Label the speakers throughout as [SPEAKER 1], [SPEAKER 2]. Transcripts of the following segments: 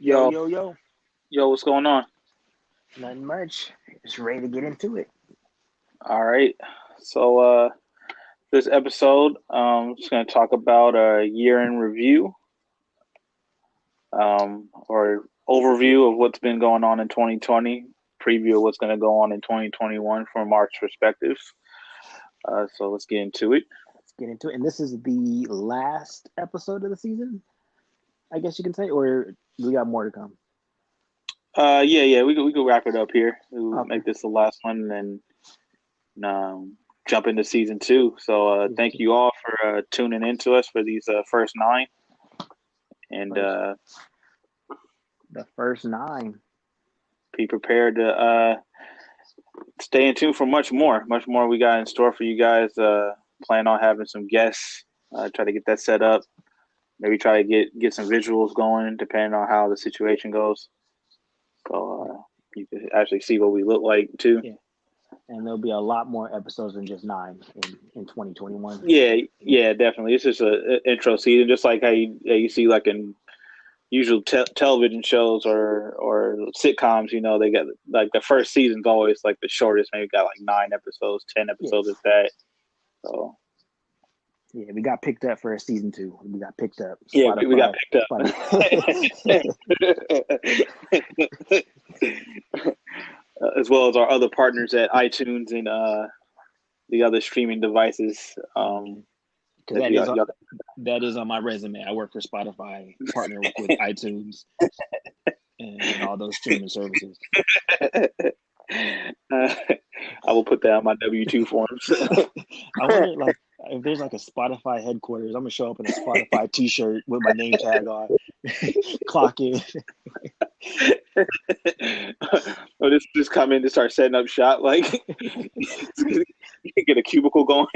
[SPEAKER 1] Yo,
[SPEAKER 2] Yo,
[SPEAKER 1] yo, yo.
[SPEAKER 2] yo, what's going on?
[SPEAKER 1] Nothing much. Just ready to get into it.
[SPEAKER 2] All right. So, this episode, just going to talk about a year in review, or overview of what's been going on in 2020, preview of what's going to go on in 2021 from our perspectives. So let's get into it.
[SPEAKER 1] Let's get into it. And this is the last episode of the season, I guess you can say, or we got more to come.
[SPEAKER 2] Yeah, we could wrap it up here. We'll
[SPEAKER 1] Okay.
[SPEAKER 2] make this the last one, and jump into season two. So,
[SPEAKER 1] Season
[SPEAKER 2] thank
[SPEAKER 1] two.
[SPEAKER 2] you all for tuning in to us for these first nine, and
[SPEAKER 1] First, the first nine.
[SPEAKER 2] be prepared to stay in tune for much more we got in store for you guys. Plan on having some guests. Try to get that set up. Maybe try to get some visuals going, depending on how the situation goes. So you can actually see what we look like too.
[SPEAKER 1] Yeah. And there'll be a lot more episodes than just nine in 2021.
[SPEAKER 2] Yeah, definitely. It's just a intro season, just like how you see like in usual television shows or sitcoms. You know, they got like the first season's always like the shortest. Maybe got like 9 episodes, 10 episodes,
[SPEAKER 1] Yes.
[SPEAKER 2] if that. So
[SPEAKER 1] Yeah, we got picked up for a season two. We got picked up.
[SPEAKER 2] yeah, we got
[SPEAKER 1] Spotify.
[SPEAKER 2] picked
[SPEAKER 1] Spotify.
[SPEAKER 2] up. As well as our other partners at iTunes and the other streaming devices.
[SPEAKER 1] Because
[SPEAKER 2] That y'all, y'all,
[SPEAKER 1] that is on my resume. I work for Spotify, partner with iTunes and all those streaming services.
[SPEAKER 2] I will put that on my W-2 forms.
[SPEAKER 1] I wonder, like, if there's like a Spotify headquarters, I'm gonna show up in a Spotify T-shirt with my name tag on, clock in.
[SPEAKER 2] Or just come in to start setting up shop, like get a cubicle going.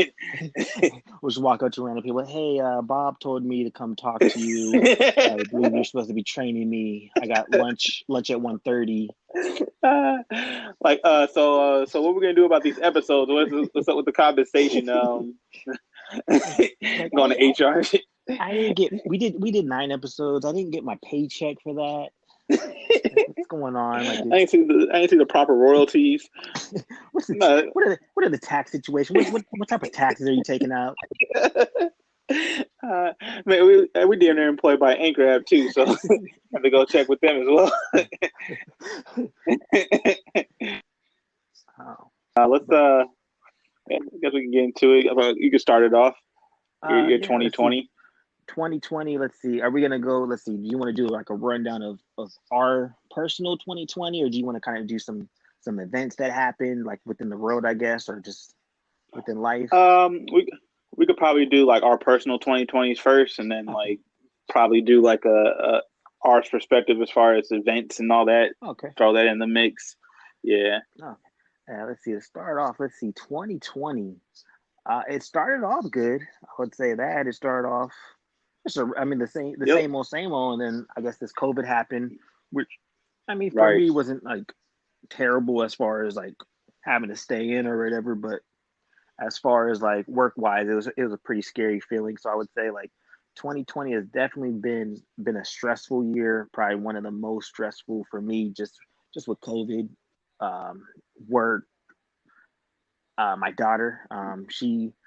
[SPEAKER 1] We'll just walk up to random people. Hey, Bob told me to come talk to you. I believe you're supposed to be training me. I got lunch at 1:30.
[SPEAKER 2] So what we're gonna do about these episodes? What's up with the compensation?
[SPEAKER 1] Like
[SPEAKER 2] Going to HR.
[SPEAKER 1] I didn't get. We did 9 episodes. I didn't get my paycheck for that. Like, what's going on? Like,
[SPEAKER 2] I ain't see the proper royalties.
[SPEAKER 1] what's the
[SPEAKER 2] No.
[SPEAKER 1] what are the tax situation? What type of taxes are you taking out?
[SPEAKER 2] Man, we damn near employed by Anchor app too, so have to go check with them as well.
[SPEAKER 1] Oh,
[SPEAKER 2] Let's
[SPEAKER 1] but
[SPEAKER 2] I guess we can get into it. You can start it off. Your
[SPEAKER 1] yeah, let's see.
[SPEAKER 2] 2020.
[SPEAKER 1] 2020. Let's see. Are we gonna go? Let's see. Do you want to do like a rundown of our personal 2020, or do you want to kind of do some events that happened like within the world, I guess, or just within life?
[SPEAKER 2] We could probably do like our personal 2020s first, and then
[SPEAKER 1] Okay.
[SPEAKER 2] like probably do like a arts perspective as far as events and all that.
[SPEAKER 1] Okay.
[SPEAKER 2] Throw that in the mix. Yeah.
[SPEAKER 1] Okay. Let's see. To start off, let's see. 2020. It started off good. I would say that it started off. I mean, the
[SPEAKER 2] Yep.
[SPEAKER 1] same old, and then I guess this COVID happened, which I mean for
[SPEAKER 2] Right.
[SPEAKER 1] me wasn't like terrible as far as like having to stay in or whatever, but as far as like work wise, it was a pretty scary feeling. So I would say like 2020 has definitely been a stressful year, probably one of the most stressful for me, just with COVID, um, work, my daughter.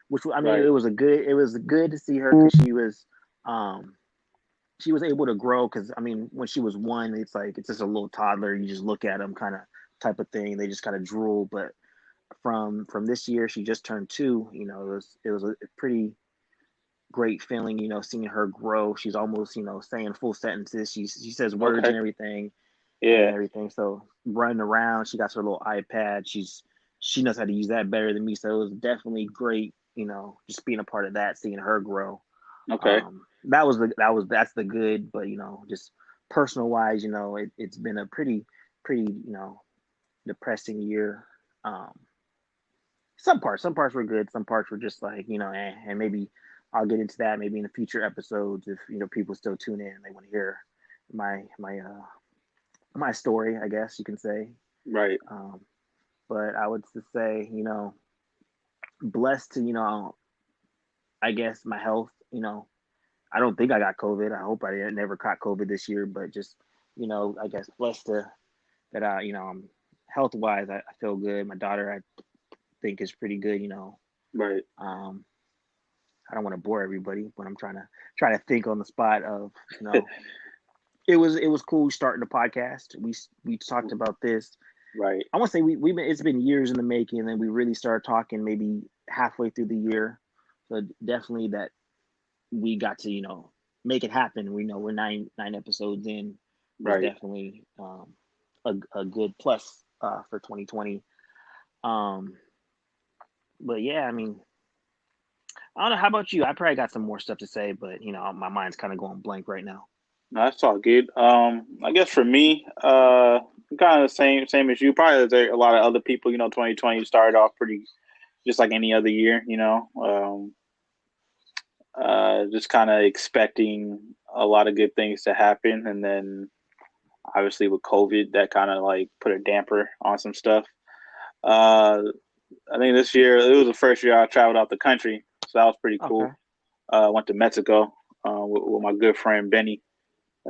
[SPEAKER 1] Which I mean,
[SPEAKER 2] Right.
[SPEAKER 1] it was good to see her because um, she was able to grow. Because I mean, when she was one, it's like it's just a little toddler. You just look at them, kind of type of thing. They just kind of drool. But from this year, she just turned two. It was a pretty great feeling. Seeing her grow. She's almost saying full sentences. She says words
[SPEAKER 2] Okay.
[SPEAKER 1] and everything and
[SPEAKER 2] Yeah.
[SPEAKER 1] everything. So running around, she got her little iPad. She knows how to use that better than me. So it was definitely great. Just being a part of that, seeing her grow.
[SPEAKER 2] Okay.
[SPEAKER 1] That's the good, but just personal wise, it's been a pretty depressing year. Um, some parts were good, some parts were just like and maybe I'll get into that maybe in the future episodes if people still tune in and they want to hear my story, I guess you can say.
[SPEAKER 2] Right.
[SPEAKER 1] Um, but I would just say blessed to I guess my health. I don't think I got COVID. I hope I never caught COVID this year, but just I guess blessed to that I'm health wise, I feel good. My daughter, I think, is pretty good.
[SPEAKER 2] Right.
[SPEAKER 1] Um, I don't want to bore everybody, but I'm trying to think on the spot of you know it was cool starting the podcast. We talked about this.
[SPEAKER 2] Right.
[SPEAKER 1] I want to say we've been it's been years in the making, and then we really started talking maybe halfway through the year. So definitely that we got to make it happen. We know we're nine episodes in was
[SPEAKER 2] Right.
[SPEAKER 1] definitely a good plus for 2020. Um, but yeah, I mean, I don't know. How about you? I probably got some more stuff to say, but my mind's kind of going blank right now.
[SPEAKER 2] No, that's all good. I guess for me, kind of the same as you. Probably there's a lot of other people. 2020 started off pretty just like any other year. Just kind of expecting a lot of good things to happen, and then obviously with COVID, that kind of like put a damper on some stuff. Uh, I think this year it was the first year I traveled out the country, so that was pretty
[SPEAKER 1] Okay.
[SPEAKER 2] cool. Went to Mexico with my good friend Benny.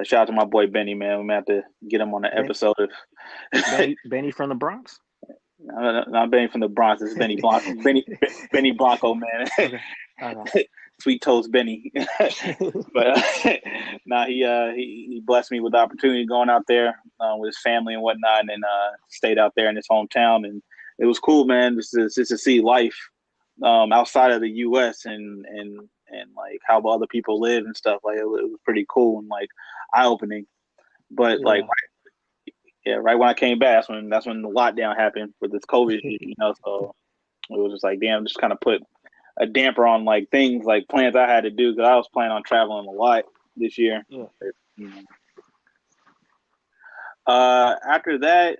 [SPEAKER 2] Shout out to my boy Benny, man. We might have to get him on the
[SPEAKER 1] Ben,
[SPEAKER 2] episode.
[SPEAKER 1] Benny from the Bronx.
[SPEAKER 2] Not Benny from the Bronx. It's Benny Blanco. Benny Blanco, man.
[SPEAKER 1] Okay. Okay.
[SPEAKER 2] Sweet toast Benny. But nah, he blessed me with the opportunity going out there with his family and whatnot, and stayed out there in his hometown, and it was cool, man. Just to see life outside of the U.S. and like how other people live and stuff. Like it was pretty cool and like eye opening. But like
[SPEAKER 1] Yeah.
[SPEAKER 2] yeah, right when I came back, that's when the lockdown happened for this COVID shit. So it was just like damn, just kind of put a damper on like things like plans I had to do because I was planning on traveling a lot this year.
[SPEAKER 1] Yeah.
[SPEAKER 2] You know. After that,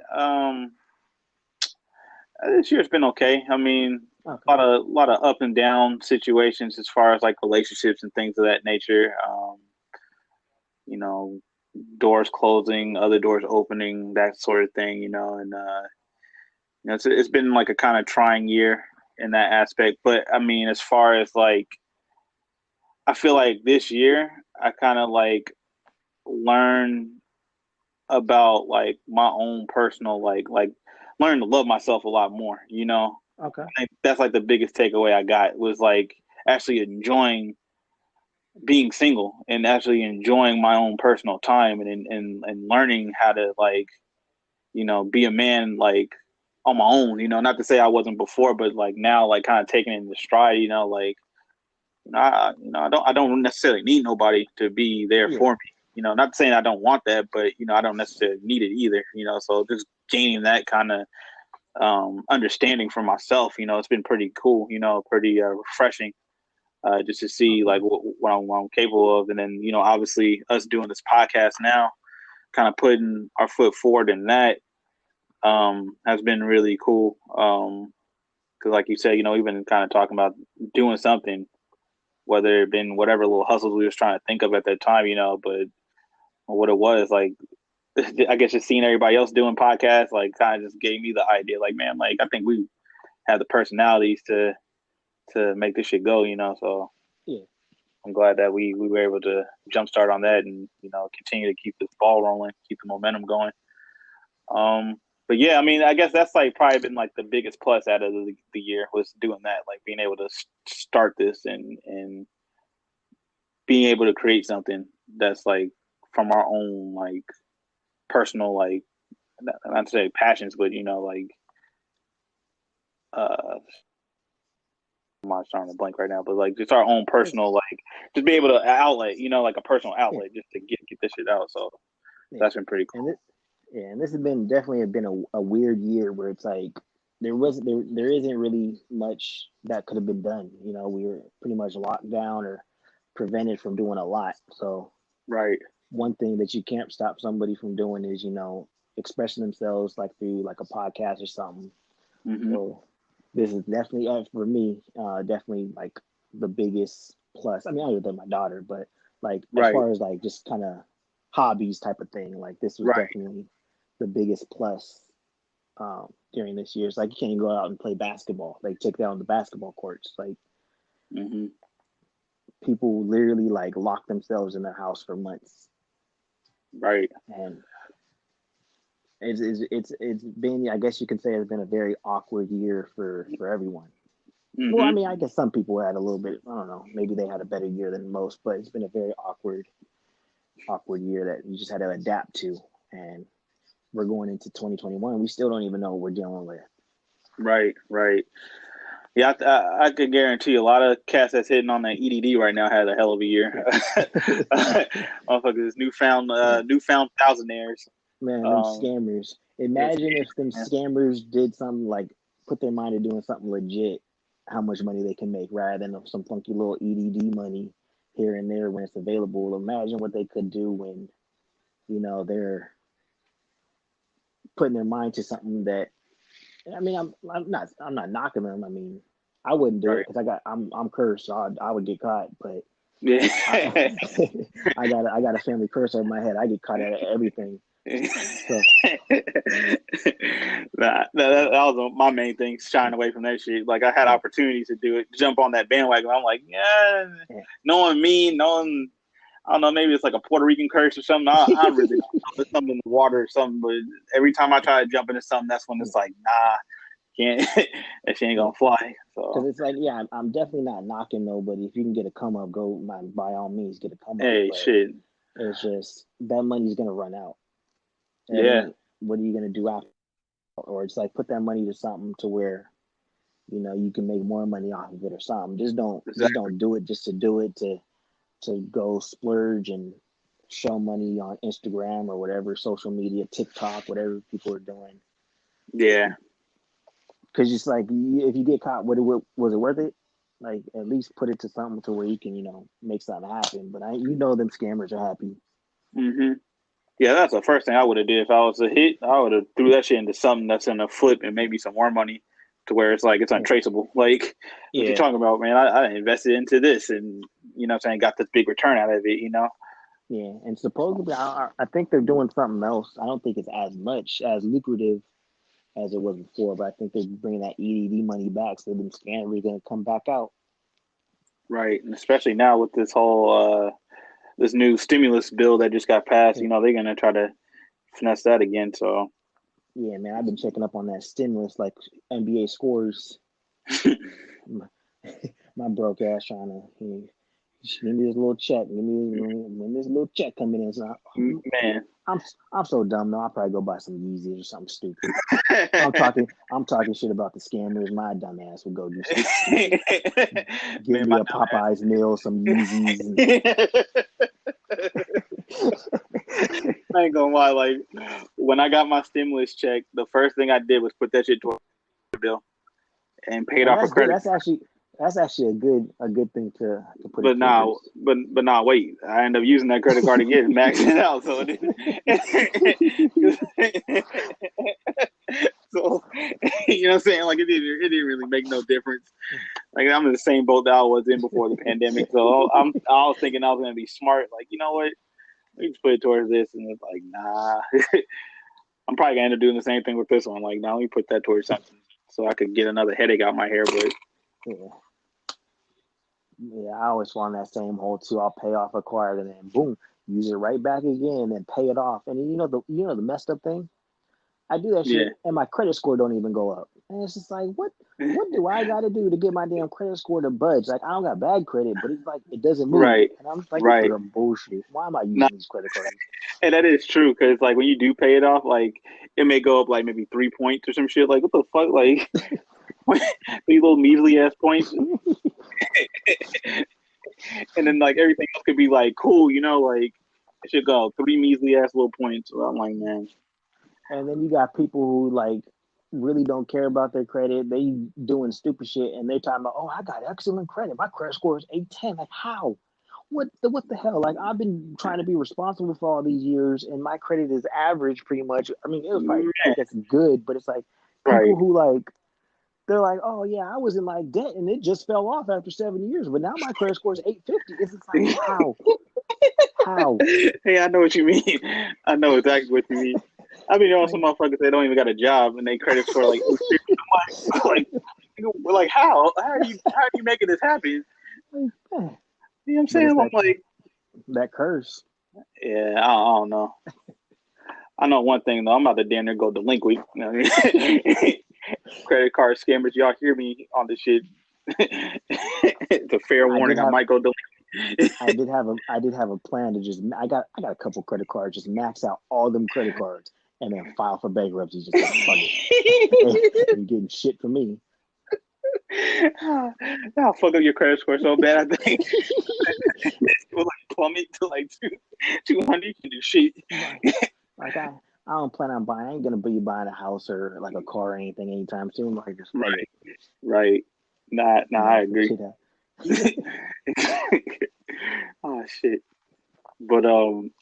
[SPEAKER 2] this year's been okay. I mean,
[SPEAKER 1] Okay.
[SPEAKER 2] a lot of up and down situations as far as like relationships and things of that nature. You know, doors closing, other doors opening, that sort of thing. And it's been like a kind of trying year in that aspect. But I mean, as far as like, I feel like this year I kind of like learned about like my own personal like learn to love myself a lot more.
[SPEAKER 1] Okay.
[SPEAKER 2] I think that's like the biggest takeaway I got was like actually enjoying being single and actually enjoying my own personal time and learning how to like be a man like on my own. Not to say I wasn't before, but like now like kind of taking it in the stride. Like I don't necessarily need nobody to be there
[SPEAKER 1] Yeah.
[SPEAKER 2] for me. Not saying I don't want that, but I don't necessarily need it either. So just gaining that kind of understanding for myself, it's been pretty cool. Pretty refreshing. Just to see
[SPEAKER 1] Okay.
[SPEAKER 2] like what I'm capable of, and then obviously us doing this podcast now, kind of putting our foot forward in that has been really cool. Because like you said, we've been kind of talking about doing something, whether it been whatever little hustles we was trying to think of at that time, but what it was like, I guess just seeing everybody else doing podcasts, like kind of just gave me the idea, like man, like I think we have the personalities to make this shit go. So
[SPEAKER 1] Yeah.
[SPEAKER 2] I'm glad that we were able to jumpstart on that and continue to keep this ball rolling, keep the momentum going. Um, but yeah, I mean, I guess that's like probably been like the biggest plus out of the year was doing that, like being able to start this and being able to create something that's like from our own like personal like not to say passions, but like I'm not trying to blank right now, but like just our own
[SPEAKER 1] It's,
[SPEAKER 2] personal like just be able to outlet, like a personal
[SPEAKER 1] yeah.
[SPEAKER 2] outlet just to get this shit out. So
[SPEAKER 1] Yeah.
[SPEAKER 2] that's been pretty
[SPEAKER 1] And
[SPEAKER 2] cool.
[SPEAKER 1] this, yeah, and this has been definitely been a weird year where it's like there isn't really much that could have been done. We were pretty much locked down or prevented from doing a lot. So
[SPEAKER 2] Right.
[SPEAKER 1] one thing that you can't stop somebody from doing is expressing themselves like through like a podcast or something.
[SPEAKER 2] Hmm.
[SPEAKER 1] So this is definitely for me, definitely like the biggest plus. I mean, other than my daughter, but like as
[SPEAKER 2] Right.
[SPEAKER 1] far as like just kind of hobbies type of thing, like this was
[SPEAKER 2] Right.
[SPEAKER 1] definitely the biggest plus during this year. It's like you can't even go out and play basketball. Like check down the basketball courts. Like
[SPEAKER 2] Hmm.
[SPEAKER 1] people literally like lock themselves in their house for months.
[SPEAKER 2] Right.
[SPEAKER 1] And It's been, I guess you could say, it's been a very awkward year for everyone. Well, I
[SPEAKER 2] Mm-hmm.
[SPEAKER 1] mean, I guess some people had a little bit. I don't know. Maybe they had a better year than most, but it's been a very awkward year that you just had to adapt to. And we're going into 2021. We still don't even know what we're dealing with.
[SPEAKER 2] Right, right. Yeah, I could guarantee a lot of cats that's hitting on that EDD right now had a hell of a year. Motherfuckers, newfound thousandaires.
[SPEAKER 1] Man, them
[SPEAKER 2] Um,
[SPEAKER 1] scammers.
[SPEAKER 2] it's,
[SPEAKER 1] Imagine if them scammers did something like put their mind to doing something legit, how much money they can make rather than some funky little EDD money here and there when it's available. Imagine what they could do when, they're putting their mind to something that, I mean, I'm not knocking them. I mean, I wouldn't do it
[SPEAKER 2] right.
[SPEAKER 1] because I'm cursed, so I would get caught. But
[SPEAKER 2] Yeah.
[SPEAKER 1] I I got a family curse over my head. I get caught at everything. So
[SPEAKER 2] That was my main thing, shying away from that shit. Like I had
[SPEAKER 1] yeah,
[SPEAKER 2] opportunities to do it, jump on that bandwagon. I'm like, yeah,
[SPEAKER 1] yeah.
[SPEAKER 2] knowing me, knowing I don't know, maybe it's like a Puerto Rican curse or something. I really don't know. There's something in the water or something. But every time I try to jump into something, that's when it's like, nah, can't. That shit ain't
[SPEAKER 1] Yeah.
[SPEAKER 2] gonna fly. So
[SPEAKER 1] Because it's like, yeah, I'm definitely not knocking nobody. If you can get a come up, go, man, by all means, get a come up.
[SPEAKER 2] hey,
[SPEAKER 1] But
[SPEAKER 2] shit,
[SPEAKER 1] it's just that money's gonna run out, and
[SPEAKER 2] yeah,
[SPEAKER 1] then what are you gonna do after? Or it's like put that money to something to where you can make more money off of it or something. Just
[SPEAKER 2] exactly.
[SPEAKER 1] don't do it just to do it to go splurge and show money on Instagram or whatever social media, TikTok, whatever people are doing.
[SPEAKER 2] Yeah,
[SPEAKER 1] Because it's like if you get caught, was it worth it? Like at least put it to something to where you can make something happen. But them scammers are happy.
[SPEAKER 2] hmm yeah. That's the first thing I would have did if I was a hit. I would have threw that shit into something that's in a flip and maybe some more money, to where it's like it's
[SPEAKER 1] Yeah,
[SPEAKER 2] untraceable. Like what you
[SPEAKER 1] yeah,
[SPEAKER 2] talking about, man? I invested into this, and what I'm saying, got this big return out of it.
[SPEAKER 1] yeah. And supposedly, I think they're doing something else. I don't think it's as much as lucrative as it was before, but I think they're bringing that EDD money back, so them scammers are gonna come back out.
[SPEAKER 2] Right, and especially now with this whole this new stimulus bill that just got passed.
[SPEAKER 1] Yeah,
[SPEAKER 2] They're gonna try to finesse that again. So
[SPEAKER 1] yeah, man. I've been checking up on that stimulus, like NBA scores. My, my broke ass trying to give me this little check. Give me when this little check coming in. So
[SPEAKER 2] man,
[SPEAKER 1] I'm I'm so dumb though. I'll probably go buy some Yeezys or something stupid. I'm talking shit about the scammers. My dumb ass would go do something stupid. Give
[SPEAKER 2] man,
[SPEAKER 1] me
[SPEAKER 2] my
[SPEAKER 1] a Popeyes meal, some Yeezys, and
[SPEAKER 2] I ain't gonna lie. Like when I got my stimulus check, the first thing I did was put that shit to a bill and paid
[SPEAKER 1] and
[SPEAKER 2] off a
[SPEAKER 1] that's good.
[SPEAKER 2] credit.
[SPEAKER 1] That's actually a good thing to put it
[SPEAKER 2] But now,
[SPEAKER 1] towards.
[SPEAKER 2] but now, wait! I ended up using that credit card again, maxing it out. So it didn't. So what I'm saying? Like it didn't really make no difference. Like I'm in the same boat that I was in before the pandemic. So I was thinking I was gonna be smart. Like you know what? We just put it towards this, and it's like nah. I'm probably gonna end up doing the same thing with this one. Like now, let me put that towards something so I could get another headache out my hair. But
[SPEAKER 1] Yeah, yeah. I always fall in that same hole too. I'll pay off a card and then boom, use it right back again, and then pay it off. And the messed up thing. I do that
[SPEAKER 2] yeah,
[SPEAKER 1] shit, and my credit score don't even go up. And it's just like, what do I got to do to get my damn credit score to budge? Like, I don't got bad credit, but it's like it doesn't move.
[SPEAKER 2] right,
[SPEAKER 1] And I'm just like, this is
[SPEAKER 2] right.
[SPEAKER 1] some bullshit. Why am I
[SPEAKER 2] Nah,
[SPEAKER 1] using these credit cards?
[SPEAKER 2] and that is true because like when you do pay it off, like it may go up like maybe 3 points or some shit. Like what the fuck, like these little measly ass points, and then like everything else could be like cool, like it should go three measly ass little points. So I'm like, man,
[SPEAKER 1] And then you got people who like really don't care about their credit. They doing stupid shit, and they're talking about, oh, I got excellent credit. My credit score is 810. Like, how? What the hell? Like, I've been trying to be responsible for all these years, and my credit is average pretty much. I mean, it was probably, I
[SPEAKER 2] man,
[SPEAKER 1] guess, good, but it's like people
[SPEAKER 2] right,
[SPEAKER 1] who like they're like, oh yeah, I was in like debt, and it just fell off after 7 years, but now my credit score is 850. It's just like, how? How?
[SPEAKER 2] hey, I know what you mean. I know exactly what you mean. I mean, there are some
[SPEAKER 1] Like,
[SPEAKER 2] motherfuckers that don't even got a job and they credit score like 850. I'm like, we're like, how are you making this happen?
[SPEAKER 1] like, man.
[SPEAKER 2] You know what I'm
[SPEAKER 1] But
[SPEAKER 2] saying?
[SPEAKER 1] it's
[SPEAKER 2] I'm
[SPEAKER 1] that
[SPEAKER 2] like,
[SPEAKER 1] that curse.
[SPEAKER 2] yeah, I don't know. I know one thing though. I'm about to damn near go delinquent. You know what I mean? Credit card scammers, y'all hear me on this shit? It's a fair
[SPEAKER 1] I did
[SPEAKER 2] warning. I
[SPEAKER 1] have
[SPEAKER 2] might go delinquent.
[SPEAKER 1] I did have a plan to just I got a couple credit cards, just max out all them credit cards and then file for bankruptcy. Just like fuck it, ain't getting shit from me.
[SPEAKER 2] I'll fuck up your credit score so bad. I think it will like plummet to like 200. You can do shit.
[SPEAKER 1] Like, like I don't plan on buying. I ain't gonna be buying a house or like a car or anything anytime soon. Like just fuck it.
[SPEAKER 2] Right, right. Nah, I
[SPEAKER 1] Max that
[SPEAKER 2] agree.
[SPEAKER 1] shit out.
[SPEAKER 2] Oh shit. But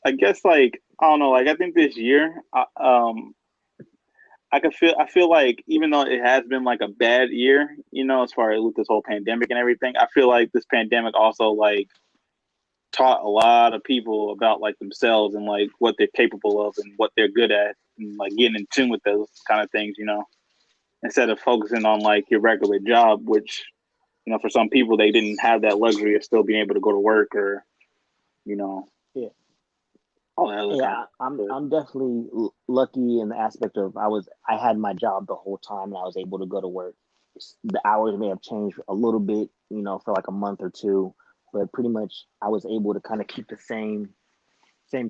[SPEAKER 2] I guess like I don't know. Like I think this year, I feel like even though it has been like a bad year, you know, as far as with this whole pandemic and everything, I feel like this pandemic also like taught a lot of people about like themselves and like what they're capable of and what they're good at and like getting in tune with those kind of things, you know, instead of focusing on like your regular job, which, you know, for some people they didn't have that luxury of still being able to go to work or, you know,
[SPEAKER 1] Yeah,
[SPEAKER 2] all that other kind
[SPEAKER 1] yeah.
[SPEAKER 2] of stuff.
[SPEAKER 1] I'm definitely lucky in the aspect of I had my job the whole time and I was able to go to work. The hours may have changed a little bit, you know, for like a month or two, but pretty much I was able to kind of keep the same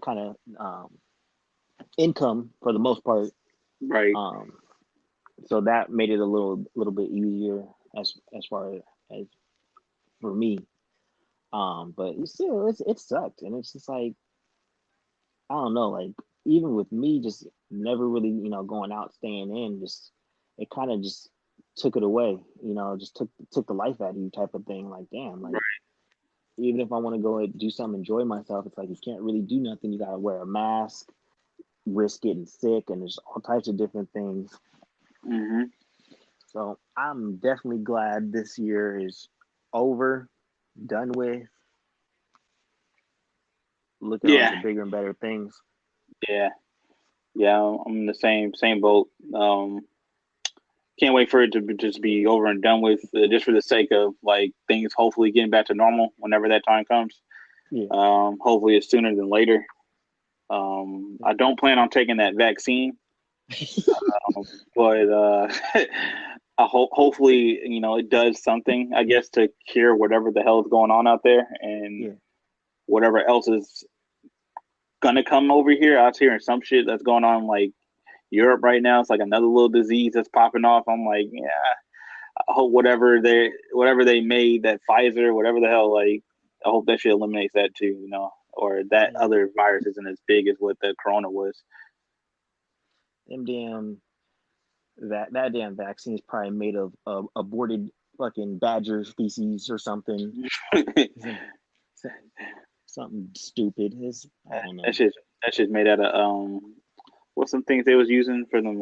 [SPEAKER 1] kind of income for the most part.
[SPEAKER 2] Right.
[SPEAKER 1] Um, so that made it a little bit easier as far as for me. But it's still it sucked, and it's just like I don't know, like even with me just never really going out, staying in, just it kind of just took it away, just took the life out of you type of thing. Like damn, like
[SPEAKER 2] Right.
[SPEAKER 1] even if I want to go and do something, enjoy myself, it's like you can't really do nothing. You gotta wear a mask, risk getting sick, and there's all types of different things.
[SPEAKER 2] Mm-hmm.
[SPEAKER 1] So I'm definitely glad this year is over, done with, looking on
[SPEAKER 2] Yeah.
[SPEAKER 1] to bigger and better things.
[SPEAKER 2] Yeah. Yeah. I'm in the same boat. Can't wait for it to just be over and done with, just for the sake of like things hopefully getting back to normal whenever that time comes.
[SPEAKER 1] Yeah.
[SPEAKER 2] Hopefully it's sooner than later. I don't plan on taking that vaccine, but hopefully, you know, it does something, I guess, to cure whatever the hell is going on out there and
[SPEAKER 1] Yeah.
[SPEAKER 2] whatever else is gonna come over here. I was hearing some shit that's going on like Europe right now. It's like another little disease that's popping off. I'm like, yeah, I hope whatever they made that Pfizer, whatever the hell, like I hope that shit eliminates that too, you know, or that
[SPEAKER 1] Yeah.
[SPEAKER 2] other virus isn't as big as what the corona was.
[SPEAKER 1] Them damn that damn vaccine is probably made of aborted fucking badger species or something. Something stupid. I don't
[SPEAKER 2] That
[SPEAKER 1] know.
[SPEAKER 2] shit that shit's made out of what's some things they was using for them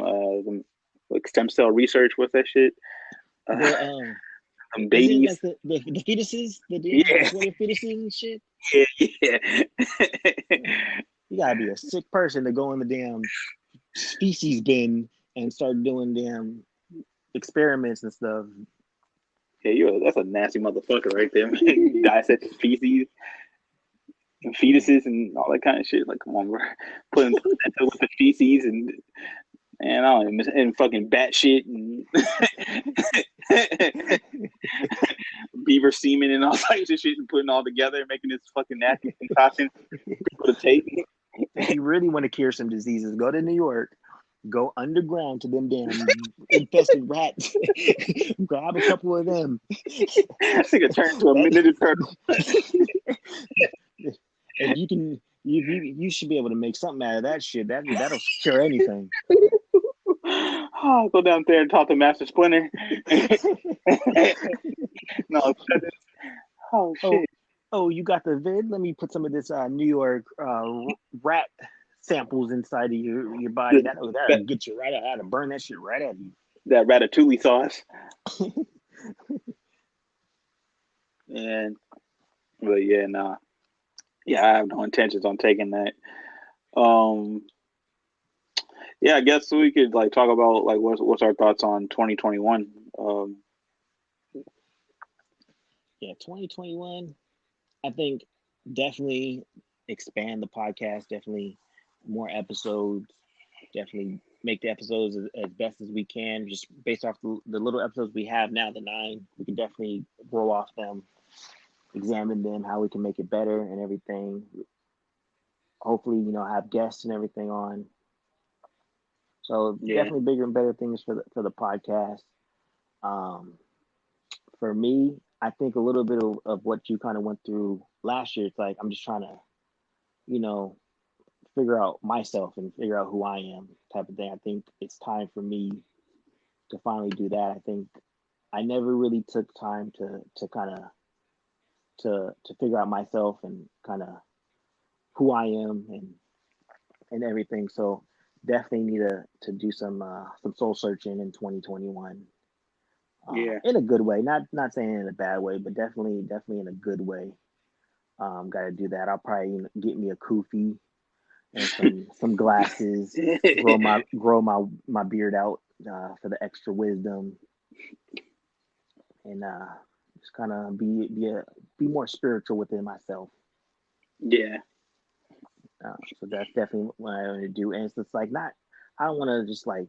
[SPEAKER 2] like stem cell research. What's that shit? Uh,
[SPEAKER 1] The
[SPEAKER 2] them
[SPEAKER 1] isn't it like
[SPEAKER 2] babies.
[SPEAKER 1] the fetuses, the damn
[SPEAKER 2] Yeah,
[SPEAKER 1] aborted fetuses and shit?
[SPEAKER 2] yeah.
[SPEAKER 1] You gotta be a sick person to go in the damn species bin and start doing damn experiments and stuff.
[SPEAKER 2] Yeah, that's a nasty motherfucker right there, man. Dissect feces and
[SPEAKER 1] Yeah.
[SPEAKER 2] fetuses and all that kind of shit. Like, come on, bro. Putting placenta with the feces and I don't know, and fucking bat shit and beaver semen and all types of shit and putting it all together and making this fucking nasty concoction for the tape.
[SPEAKER 1] If you really want to cure some diseases, go to New York, go underground to them damn infested rats, grab a couple of them.
[SPEAKER 2] I think it turned into a
[SPEAKER 1] That
[SPEAKER 2] miniature turtle.
[SPEAKER 1] if you can, you should be able to make something out of that shit. That'll cure anything.
[SPEAKER 2] Oh, go down there and talk to Master Splinter. No, oh
[SPEAKER 1] oh,
[SPEAKER 2] shit.
[SPEAKER 1] oh, you got the vid? Let me put some of this New York rat samples inside of your body.
[SPEAKER 2] The,
[SPEAKER 1] That'll
[SPEAKER 2] that,
[SPEAKER 1] get you right out. That'll burn that shit right out of you.
[SPEAKER 2] that ratatouille sauce. And but yeah, nah. Yeah, I have no intentions on taking that. Um yeah, I guess we could like talk about like what's our thoughts on 2021.
[SPEAKER 1] Yeah, 2021. I think definitely expand the podcast. Definitely more episodes. Definitely make the episodes as best as we can, just based off the little episodes we have now, the 9. We can definitely grow off them, examine them, how we can make it better and everything. Hopefully, have guests and everything on. So
[SPEAKER 2] Yeah,
[SPEAKER 1] definitely bigger and better things for the podcast. Um, for me, I think a little bit of what you kind of went through last year. It's like I'm just trying to, you know, figure out myself and figure out who I am, type of thing. I think it's time for me to finally do that. I think I never really took time to kind of to figure out myself and kind of who I am and everything. So definitely need to do some soul searching in 2021.
[SPEAKER 2] yeah.
[SPEAKER 1] In a good way, not saying in a bad way, but definitely in a good way. Got to do that. I'll probably get me a kufi and some glasses, grow my beard out for the extra wisdom, and just kind of be more spiritual within myself.
[SPEAKER 2] Yeah,
[SPEAKER 1] So that's definitely what I want to do. And it's just like not, I don't want to just like,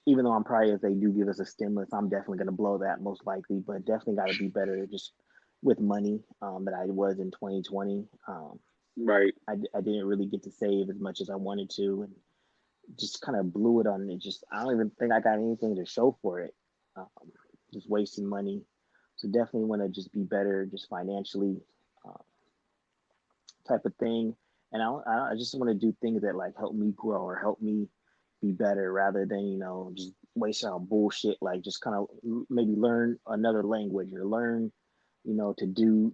[SPEAKER 1] even though I'm probably, if they do give us a stimulus, I'm definitely going to blow that most likely, but definitely got to be better just with money that I was in 2020.
[SPEAKER 2] right,
[SPEAKER 1] I didn't really get to save as much as I wanted to, and just kind of blew it on it. Just, I don't even think I got anything to show for it. Um, just wasting money. So definitely want to just be better, just financially, uh, type of thing. And I just want to do things that like help me grow or help me be better rather than, just waste on bullshit. Like just kind of maybe learn another language or learn, to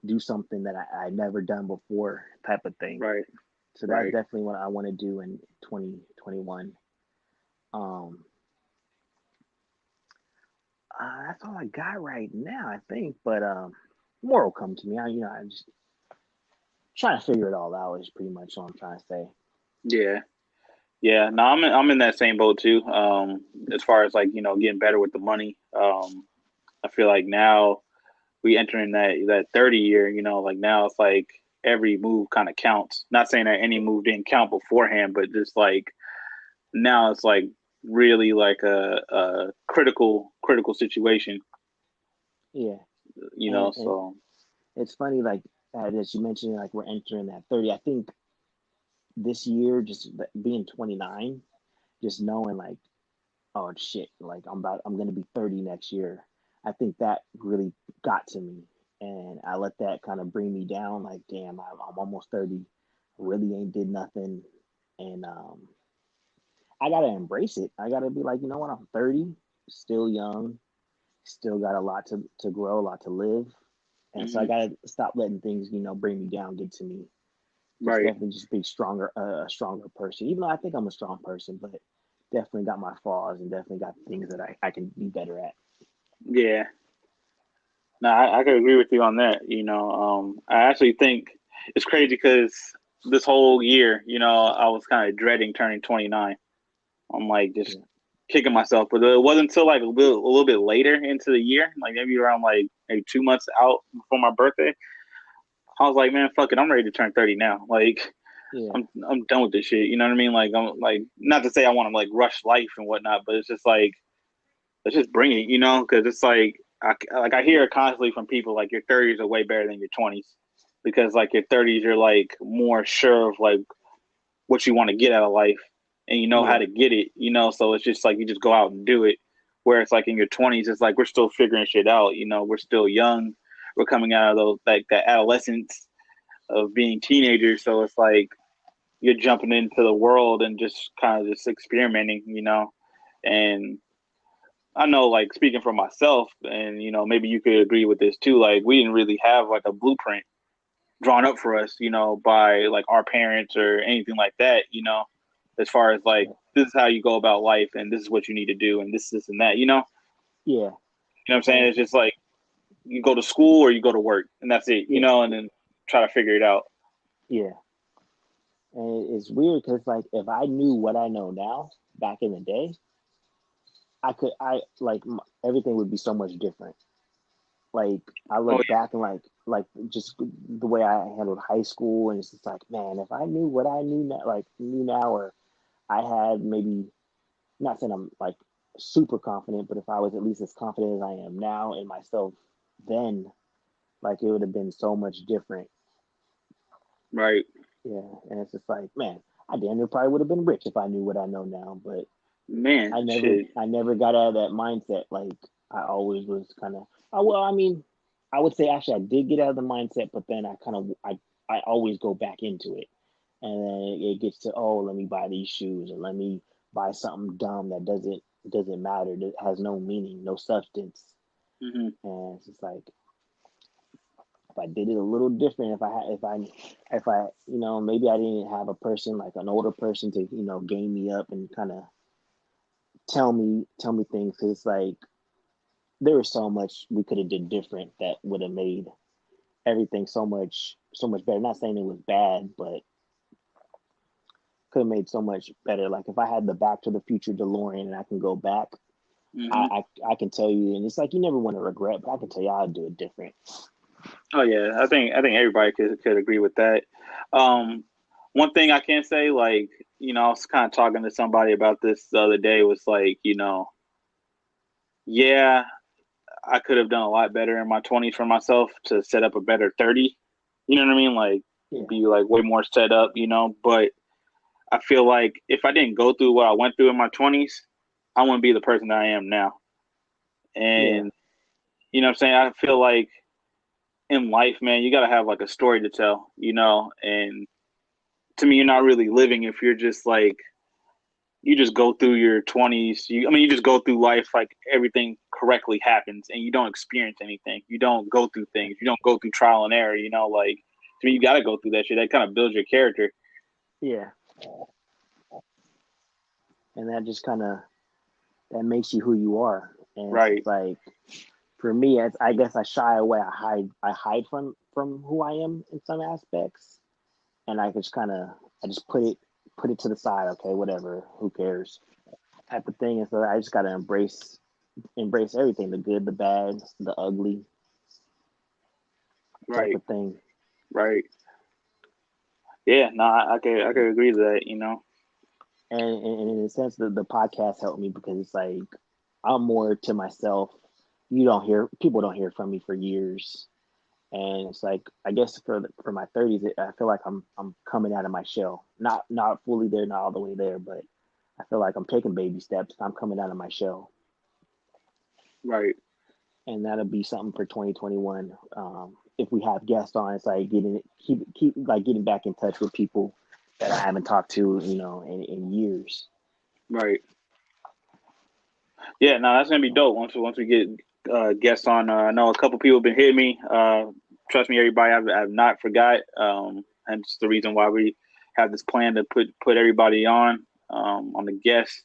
[SPEAKER 1] do something that I never done before, type of thing.
[SPEAKER 2] right,
[SPEAKER 1] So that's
[SPEAKER 2] right.
[SPEAKER 1] definitely what I want to do in 2021. Um, that's all I got right now, I think. But more will come to me. I'm just trying to figure it all out. Is pretty much what I'm trying to say.
[SPEAKER 2] Yeah, yeah. No, I'm in that same boat too. As far as like getting better with the money. I feel like now we entering that 30 year. Like now it's like every move kind of counts. Not saying that any
[SPEAKER 1] Yeah,
[SPEAKER 2] move didn't count beforehand, but just like now it's like really like a critical situation.
[SPEAKER 1] yeah. And
[SPEAKER 2] So
[SPEAKER 1] it's funny, like as you mentioned, like we're entering that 30. I think this year, just being 29, just knowing like, oh shit, like I'm gonna be 30 next year. I think that really got to me, and I let that kind of bring me down. Like, damn, I'm almost 30, really ain't did nothing, and I gotta embrace it. I gotta be like, you know what, I'm 30, still young, still got a lot to grow, a lot to live, and so I
[SPEAKER 2] mhm,
[SPEAKER 1] gotta stop letting things, bring me down, get to me. Just
[SPEAKER 2] right.
[SPEAKER 1] definitely just be stronger, a stronger person. Even though I think I'm a strong person, but definitely got my flaws and definitely got things that I can be better at.
[SPEAKER 2] Yeah. No, I could agree with you on that. I actually think it's crazy because this whole year, I was kind of dreading turning 29. I'm like just
[SPEAKER 1] Yeah,
[SPEAKER 2] kicking myself, but it wasn't until like a little bit later into the year, like maybe around like maybe 2 months out before my birthday. I was like, man, fuck it, I'm ready to turn 30 now. Like,
[SPEAKER 1] yeah,
[SPEAKER 2] I'm done with this shit. You know what I mean? Like, I'm like, not to say I want to like rush life and whatnot, but it's just like let's just bring it, because it's like I hear it constantly from people like your 30s are way better than your 20s because like your 30s you're like more sure of like what you want to get out of life and you know how
[SPEAKER 1] yeah,
[SPEAKER 2] to get it, so it's just like you just go out and do it. Where it's like in your 20s, it's like we're still figuring shit out. We're still young. We're coming out of those like that adolescence of being teenagers, so it's like you're jumping into the world and just kind of just experimenting, and I know, like speaking for myself, and maybe you could agree with this too. Like, we didn't really have like a blueprint drawn up for us, by like our parents or anything like that. As far as like
[SPEAKER 1] yeah,
[SPEAKER 2] this is how you go about life, and this is what you need to do, and this and that.
[SPEAKER 1] yeah,
[SPEAKER 2] You know what I'm saying?
[SPEAKER 1] and
[SPEAKER 2] It's just like you go to school or you go to work, and that's it.
[SPEAKER 1] yeah,
[SPEAKER 2] And then try to figure it out.
[SPEAKER 1] yeah. And it's weird because like if I knew what I know now back in the day, I like everything would be so much different. Like I
[SPEAKER 2] Oh
[SPEAKER 1] look back and like just the way I handled high school, and it's just like, man, if I knew what I knew now, like knew now, or I had maybe, not saying I'm like super confident, but if I was at least as confident as I am now in myself, then like it would have been so much different.
[SPEAKER 2] Right.
[SPEAKER 1] Yeah, and it's just like, man, I damn near probably would have been rich if I knew what I know now. But
[SPEAKER 2] Man, shit.
[SPEAKER 1] I never got out of that mindset. Like I always was kind of, well, I mean, I would say actually I did get out of the mindset, but then I always go back into it, and then it gets to, oh, let me buy these shoes, or let me buy something dumb that doesn't matter, that has no meaning, no substance,
[SPEAKER 2] Hmm.
[SPEAKER 1] and it's just like if I did it a little different, if I maybe I didn't have a person like an older person to gain me up and kind of tell me things, because it's like there was so much we could have did different that would have made everything so much better. Not saying it was bad, but could have made so much better. Like if I had the Back to the Future DeLorean and I can go back,
[SPEAKER 2] Hmm.
[SPEAKER 1] I can tell you, and it's like you never want to regret, but I can tell you I'd do it different.
[SPEAKER 2] Oh yeah, I think everybody could agree with that. Um, One thing I can say, like, I was kind of talking to somebody about this the other day. Was like, yeah, I could have done a lot better in my 20s for myself to set up a better 30. You know what I mean? Like,
[SPEAKER 1] Yeah,
[SPEAKER 2] be like way more set up. But I feel like if I didn't go through what I went through in my 20s, I wouldn't be the person that I am now.
[SPEAKER 1] yeah,
[SPEAKER 2] And you know what I'm saying? I feel like in life, man, you got to have like a story to tell, and to me, you're not really living if you're just like, you just go through your 20s. You just go through life like everything correctly happens and you don't experience anything. You don't go through things. You don't go through trial and error, like, to me, you got to go through that shit. That kind of builds your character.
[SPEAKER 1] yeah, and that just kind of that makes you who you are. And it's
[SPEAKER 2] Right.
[SPEAKER 1] just like for me, I guess I shy away. I hide from who I am in some aspects, and I just kind of I just put it to the side. Okay, whatever, who cares? Type of thing. And so I just gotta embrace everything, the good, the bad, the ugly type
[SPEAKER 2] Right.
[SPEAKER 1] of thing.
[SPEAKER 2] Right. Yeah. No, I could agree to that.
[SPEAKER 1] And in a sense, the podcast helped me because it's like I'm more to myself. You don't hear People don't hear from me for years, and it's like I guess for my 30s, I feel like I'm coming out of my shell. Not fully there, not all the way there, but I feel like I'm taking baby steps. I'm coming out of my shell,
[SPEAKER 2] Right.
[SPEAKER 1] and that'll be something for 2021. If we have guests on, it's like keep like getting back in touch with people that I haven't talked to, in years.
[SPEAKER 2] Right. Yeah. No, that's gonna be dope once we get guests on. I know a couple people have been hitting me. Trust me, everybody, I've not forgot. And it's the reason why we have this plan to put everybody on the guests.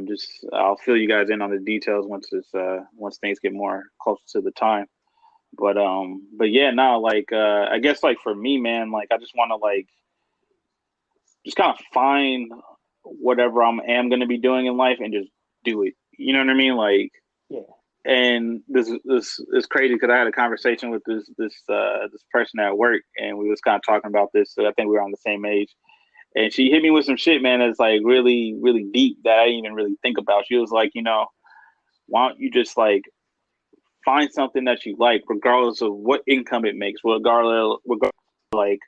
[SPEAKER 2] Just I'll fill you guys in on the details once things get more closer to the time. But yeah, no, like I guess like for me, man, like I just want to like just kind of find whatever am going to be doing in life and just do it. You know what I mean? Like,
[SPEAKER 1] Yeah,
[SPEAKER 2] and this is crazy because I had a conversation with this person at work, and we was kind of talking about this. So I think we were on the same age, and she hit me with some shit, man. That's like really really deep that I didn't even really think about. She was like, why don't you just like find something that you like, regardless of what income it makes, regardless like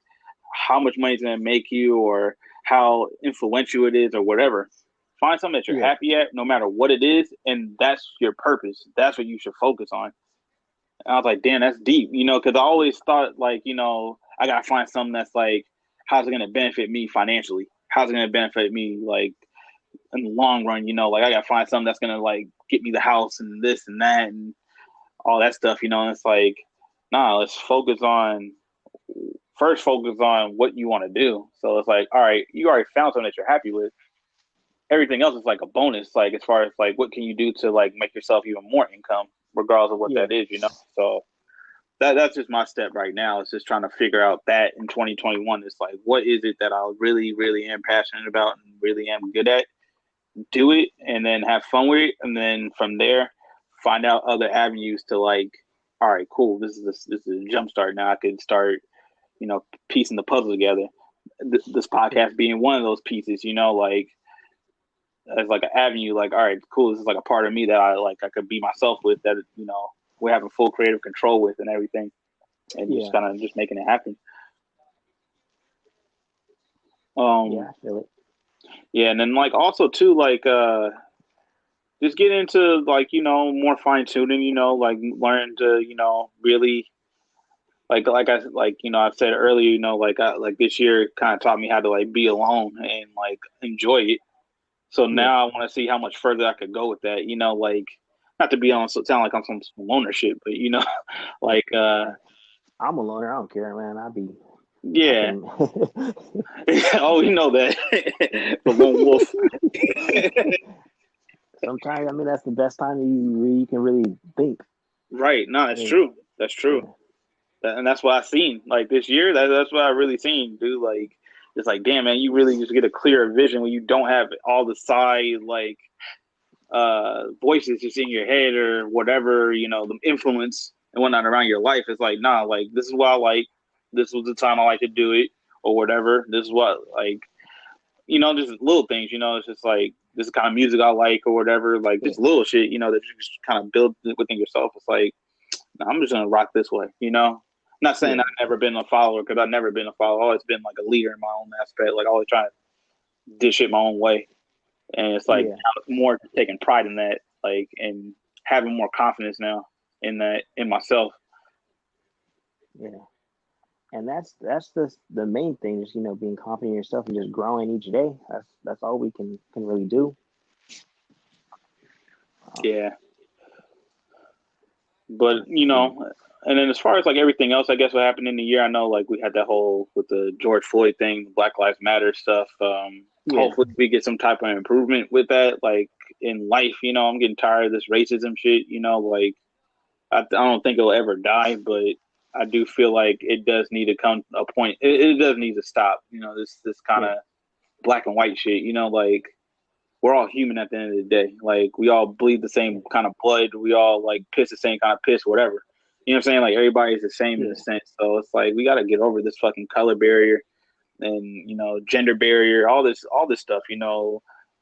[SPEAKER 2] how much money it's going to make you or how influential it is or whatever. Find something that you're
[SPEAKER 1] yeah,
[SPEAKER 2] happy at, no matter what it is, and that's your purpose. That's what you should focus on. And I was like, damn, that's deep, because I always thought like, I gotta find something that's like, how's it gonna benefit me financially? How's it gonna benefit me like in the long run? Like I gotta find something that's gonna like get me the house and this and that and all that stuff. And it's like, nah, let's focus on what you want to do. So it's like, all right, you already found something that you're happy with. Everything else is like a bonus, like as far as like what can you do to like make yourself even more income, regardless of what
[SPEAKER 1] yeah,
[SPEAKER 2] that is. So that's just my step right now. It's just trying to figure out that in 2021. It's like, what is it that I really, really am passionate about and really am good at? Do it and then have fun with it. And then from there, find out other avenues to like, all right, cool. This is a jump start. Now I can start, piecing the puzzle together. this podcast being one of those pieces, like as like an avenue, like, all right, cool, this is like a part of me that I could be myself with, that we're having full creative control with and everything, and just
[SPEAKER 1] Yeah,
[SPEAKER 2] kind of just making it happen.
[SPEAKER 1] yeah,
[SPEAKER 2] Um,
[SPEAKER 1] I feel it.
[SPEAKER 2] yeah, and then like also too, like just get into like more fine tuning, like learn to really I've said earlier, like this year kind of taught me how to like be alone and like enjoy it. So
[SPEAKER 1] Yeah,
[SPEAKER 2] now I want to see how much further I could go with that. Like not to be on sound like I'm some loner shit, but like
[SPEAKER 1] I'm a loner. I don't care, man. I
[SPEAKER 2] yeah.
[SPEAKER 1] can.
[SPEAKER 2] Oh, you know that the lone wolf.
[SPEAKER 1] Sometimes, I mean, that's the best time you can really think.
[SPEAKER 2] Right? No, that's
[SPEAKER 1] Yeah,
[SPEAKER 2] true. That's true.
[SPEAKER 1] yeah,
[SPEAKER 2] And that's what I seen like this year. That's what I really seen, dude. Like it's like, damn man, you really just get a clearer vision when you don't have all the side like voices just in your head or whatever, the influence and whatnot around your life. It's like, nah, like this is what I like. This was the time I like to do it or whatever. This is what like just little things. It's just like this is the kind of music I like or whatever. Like
[SPEAKER 1] yeah,
[SPEAKER 2] just little shit. That you just kind of build within yourself. It's like, nah, I'm just gonna rock this way. Not saying
[SPEAKER 1] yeah,
[SPEAKER 2] I've never been a follower because I've never been a follower. I've always been like a leader in my own aspect. Like always trying to dish it my own way. And it's like
[SPEAKER 1] yeah,
[SPEAKER 2] now it's more taking pride in that, like, and having more confidence now in that in myself.
[SPEAKER 1] yeah. And that's the main thing is being confident in yourself and just growing each day. That's all we can really do. Um,
[SPEAKER 2] Yeah, but
[SPEAKER 1] let's see.
[SPEAKER 2] and then as far as like everything else, I guess what happened in the year, I know like we had that whole with the George Floyd thing, Black Lives Matter stuff.
[SPEAKER 1] Yeah,
[SPEAKER 2] Hopefully we get some type of improvement with that, like in life. I'm getting tired of this racism shit. Like I don't think it'll ever die, but I do feel like it does need to come a point. It does need to stop. This kind
[SPEAKER 1] yeah,
[SPEAKER 2] of black and white shit. Like we're all human at the end of the day. Like we all bleed the
[SPEAKER 1] yeah,
[SPEAKER 2] same kind of blood. We all like piss the same kind of piss, whatever. You know what I'm saying? Like everybody's the same in a
[SPEAKER 1] yeah,
[SPEAKER 2] sense. So it's like we got to get over this fucking color barrier and gender barrier, all this stuff.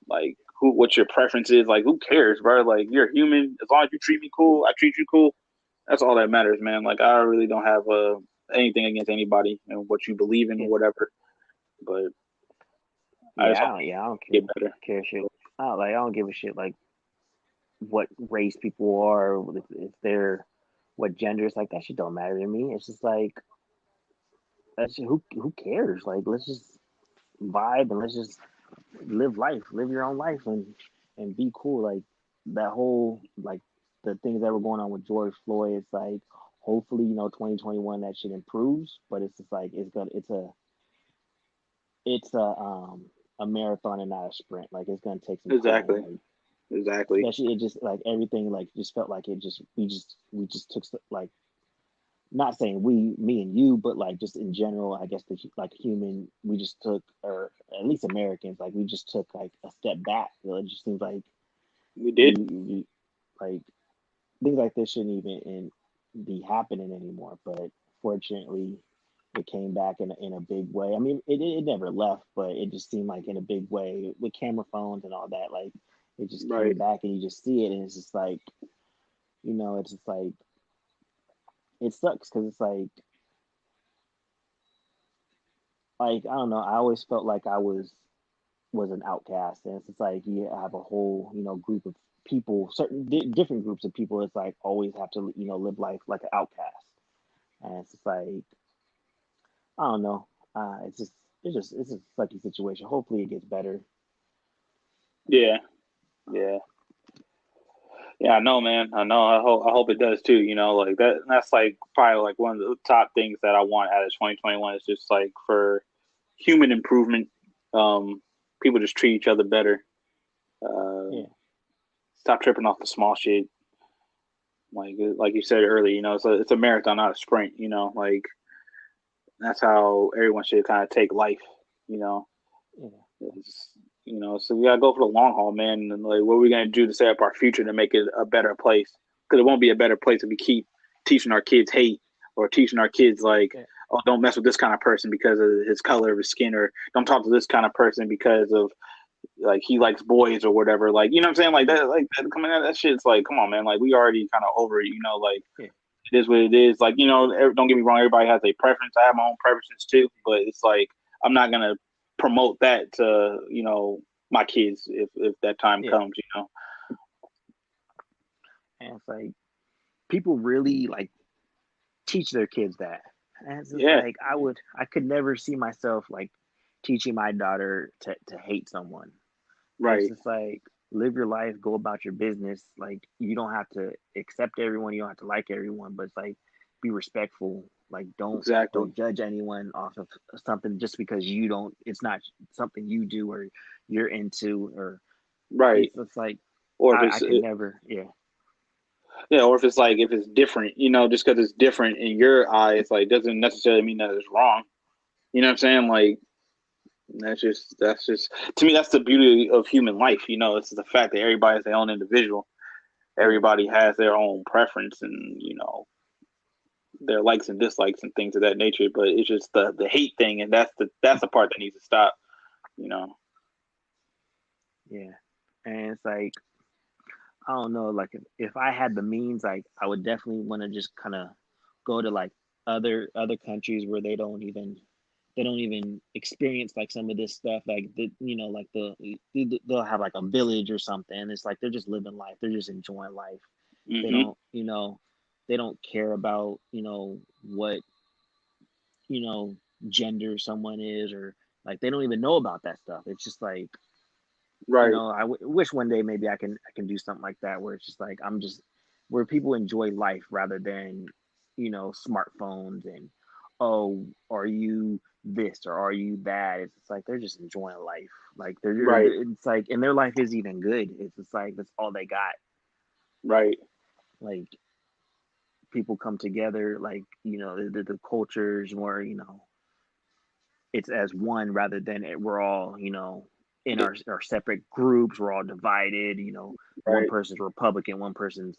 [SPEAKER 2] Like what your preference is. Like who cares, bro? Like you're human. As long as you treat me cool, I treat you cool. That's all that matters, man. Like I really don't have anything against anybody and what you believe in or
[SPEAKER 1] yeah,
[SPEAKER 2] whatever. But I just
[SPEAKER 1] yeah.
[SPEAKER 2] hope
[SPEAKER 1] I don't
[SPEAKER 2] we get better.
[SPEAKER 1] care shit. I don't give a shit like what race people are, if they're what gender. It's like that shit don't matter to me. It's just like who cares? Like let's just vibe and let's just live life, live your own life, and be cool. Like that whole like the things that were going on with George Floyd. It's like hopefully 2021 that shit improves, but it's just like it's a marathon and not a sprint. Like it's gonna take some time.
[SPEAKER 2] Exactly.
[SPEAKER 1] Like
[SPEAKER 2] Exactly.
[SPEAKER 1] especially it just like everything like just felt like it just we just took like not saying we me and you but like just in general I guess the like human we just took or at least Americans like we just took like a step back. It just seems like
[SPEAKER 2] We did.
[SPEAKER 1] we like things like this shouldn't even be happening anymore, but fortunately it came back in a big way. I mean it never left, but it just seemed like in a big way with camera phones and all that. Like it just came
[SPEAKER 2] Right.
[SPEAKER 1] back and you just see it and it's just like it's just like it sucks because it's like I don't know. I always felt like I was an outcast, and it's just like you have a whole group of people, certain different groups of people. It's like always have to live life like an outcast, and it's just like I don't know. It's a sucky situation. Hopefully, it gets better.
[SPEAKER 2] Yeah. Yeah. Yeah, I know, man. I know. I hope it does too. Like that. That's like probably like one of the top things that I want out of 2021 is just like for human improvement. Um, People just treat each other better. Uh,
[SPEAKER 1] Yeah,
[SPEAKER 2] Stop tripping off the small shit. Like you said earlier, it's a marathon, not a sprint. Like that's how everyone should kind of take life. You know,
[SPEAKER 1] yeah,
[SPEAKER 2] It's, so we gotta go for the long haul, man. And like, what are we gonna do to set up our future to make it a better place? Because it won't be a better place if we keep teaching our kids hate or teaching our kids like,
[SPEAKER 1] yeah,
[SPEAKER 2] oh, don't mess with this kind of person because of his color of his skin, or don't talk to this kind of person because of like he likes boys or whatever. Like, you know what I'm saying? Like that, like that, coming out of that shit. It's like, come on, man. Like we already kind of over it, you know. Like
[SPEAKER 1] Yeah,
[SPEAKER 2] it is what it is. Like, you know, don't get me wrong. Everybody has a preference. I have my own preferences too, but it's like I'm not gonna promote that to my kids if that time
[SPEAKER 1] yeah.
[SPEAKER 2] comes.
[SPEAKER 1] And it's like people really like teach their kids that. And it's just
[SPEAKER 2] Yeah,
[SPEAKER 1] like I could never see myself like teaching my daughter to hate someone. It's
[SPEAKER 2] right,
[SPEAKER 1] just like live your life, go about your business. Like you don't have to accept everyone, you don't have to like everyone, but it's like be respectful. Like
[SPEAKER 2] exactly,
[SPEAKER 1] don't judge anyone off of something just because you don't. It's not something you do or you're into, or
[SPEAKER 2] right.
[SPEAKER 1] it's like
[SPEAKER 2] Or if
[SPEAKER 1] I
[SPEAKER 2] it's
[SPEAKER 1] could never. Yeah,
[SPEAKER 2] yeah, or if it's like if it's different, just because it's different in your eyes, like doesn't necessarily mean that it's wrong. You know what I'm saying? Like that's just to me that's the beauty of human life. It's the fact that everybody's their own individual.
[SPEAKER 1] yeah,
[SPEAKER 2] Everybody has their own preference and their likes and dislikes and things of that nature. But it's just the hate thing, and that's the part that needs to stop. You know.
[SPEAKER 1] yeah. And it's like I don't know, like if I had the means, like I would definitely want to just kind of go to like other countries where they don't even experience like some of this stuff. Like like they'll have like a village or something. It's like they're just living life. They're just enjoying life. They
[SPEAKER 2] Hmm.
[SPEAKER 1] don't they don't care about what you know gender someone is, or like they don't even know about that stuff. It's just like
[SPEAKER 2] Right.
[SPEAKER 1] wish one day maybe I can do something like that where it's just like I'm just where people enjoy life rather than smartphones and oh are you this or are you that. It's like they're just enjoying life. Like
[SPEAKER 2] Right.
[SPEAKER 1] it's like and their life is even good. It's just like that's all they got.
[SPEAKER 2] Right.
[SPEAKER 1] Like people come together like the cultures where it's as one rather than we're all in our separate groups. We're all divided. One
[SPEAKER 2] Right.
[SPEAKER 1] person's Republican, one person's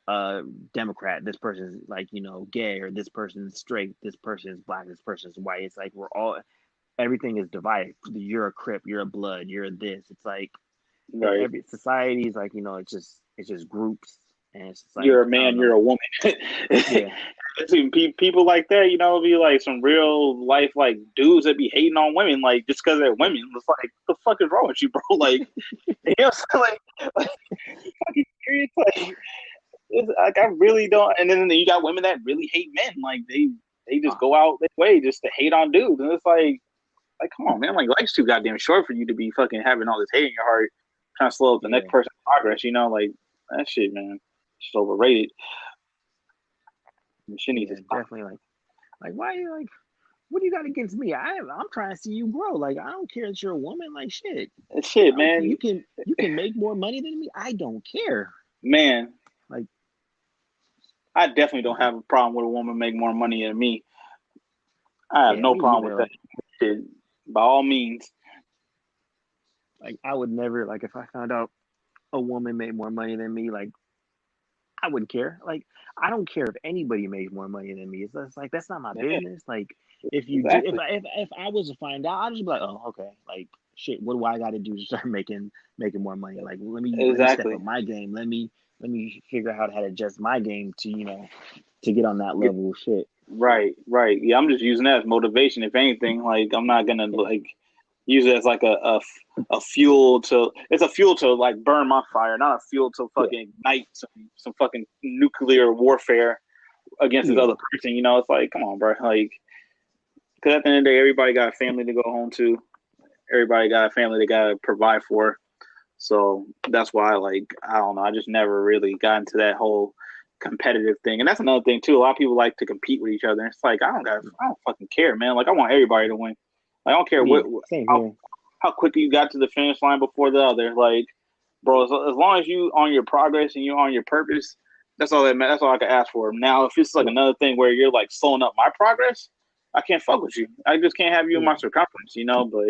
[SPEAKER 1] uh Democrat, this person's like gay, or this person's straight, this person is black, this person's white. It's like we're all everything is divided. You're a Crip, you're a Blood, you're a this. It's like
[SPEAKER 2] Right.
[SPEAKER 1] every society is like it's just groups, and it's just like
[SPEAKER 2] You're a
[SPEAKER 1] I don't
[SPEAKER 2] man, you're
[SPEAKER 1] know.
[SPEAKER 2] a woman.
[SPEAKER 1] Yeah,
[SPEAKER 2] See, people like that, be like some real life, like dudes that be hating on women, like just because they're women. It's like, what the fuck is wrong with you, bro? Like, like fucking serious? Like, like I really don't. And then you got women that really hate men, like they just
[SPEAKER 1] uh,
[SPEAKER 2] go out their way just to hate on dudes, and it's like come on, man, like life's too goddamn short for you to be fucking having all this hate in your heart, trying to slow up the next
[SPEAKER 1] yeah,
[SPEAKER 2] person's progress. Like that shit, man, it's overrated. Shit needs to
[SPEAKER 1] yeah,
[SPEAKER 2] stop.
[SPEAKER 1] definitely. Like why you like what do you got against me? I'm trying to see you grow. Like I don't care that you're a woman. Like shit.
[SPEAKER 2] That shit,
[SPEAKER 1] I don't care.
[SPEAKER 2] man,
[SPEAKER 1] You can make more money than me. I don't care.
[SPEAKER 2] man.
[SPEAKER 1] Like
[SPEAKER 2] I definitely don't have a problem with a woman making more money than me. I have
[SPEAKER 1] yeah,
[SPEAKER 2] no
[SPEAKER 1] me
[SPEAKER 2] problem with
[SPEAKER 1] either.
[SPEAKER 2] that shit. By all means,
[SPEAKER 1] Like I would never like if I found out a woman made more money than me. Like I wouldn't care. Like I don't care if anybody made more money than me. It's just like that's not my
[SPEAKER 2] yeah,
[SPEAKER 1] business. Like if you just
[SPEAKER 2] exactly,
[SPEAKER 1] if I was to find out, I'd just be like, oh okay. Like shit, what do I got to do to start making more money? Like let me step
[SPEAKER 2] exactly.
[SPEAKER 1] up my game. Let me figure out how to adjust my game to get on that level of shit.
[SPEAKER 2] Right, right. Yeah, I'm just using that as motivation. If anything, like I'm not gonna
[SPEAKER 1] Yeah,
[SPEAKER 2] like use it as like a fuel to. It's a fuel to like burn my fire, not a fuel to
[SPEAKER 1] yeah,
[SPEAKER 2] fucking ignite some fucking nuclear warfare against this
[SPEAKER 1] yeah,
[SPEAKER 2] other person. It's like, come on, bro. Like, because at the end of the day, everybody got a family to go home to. Everybody got a family they gotta provide for. So that's why, like, I don't know. I just never really got into that whole competitive thing, and that's another thing too. A lot of people like to compete with each other. It's like I don't fucking care, man. Like I want everybody to win. Like, I don't care
[SPEAKER 1] yeah. Same
[SPEAKER 2] how
[SPEAKER 1] here.
[SPEAKER 2] how quickly you got to the finish line before the other. Like, bro, as long as you on your progress and you're on your purpose, that's all that. That's all I can ask for. Now, if it's like
[SPEAKER 1] Yeah,
[SPEAKER 2] another thing where you're like slowing up my progress, I can't fuck with you. I just can't have you in
[SPEAKER 1] yeah.
[SPEAKER 2] my circumference. But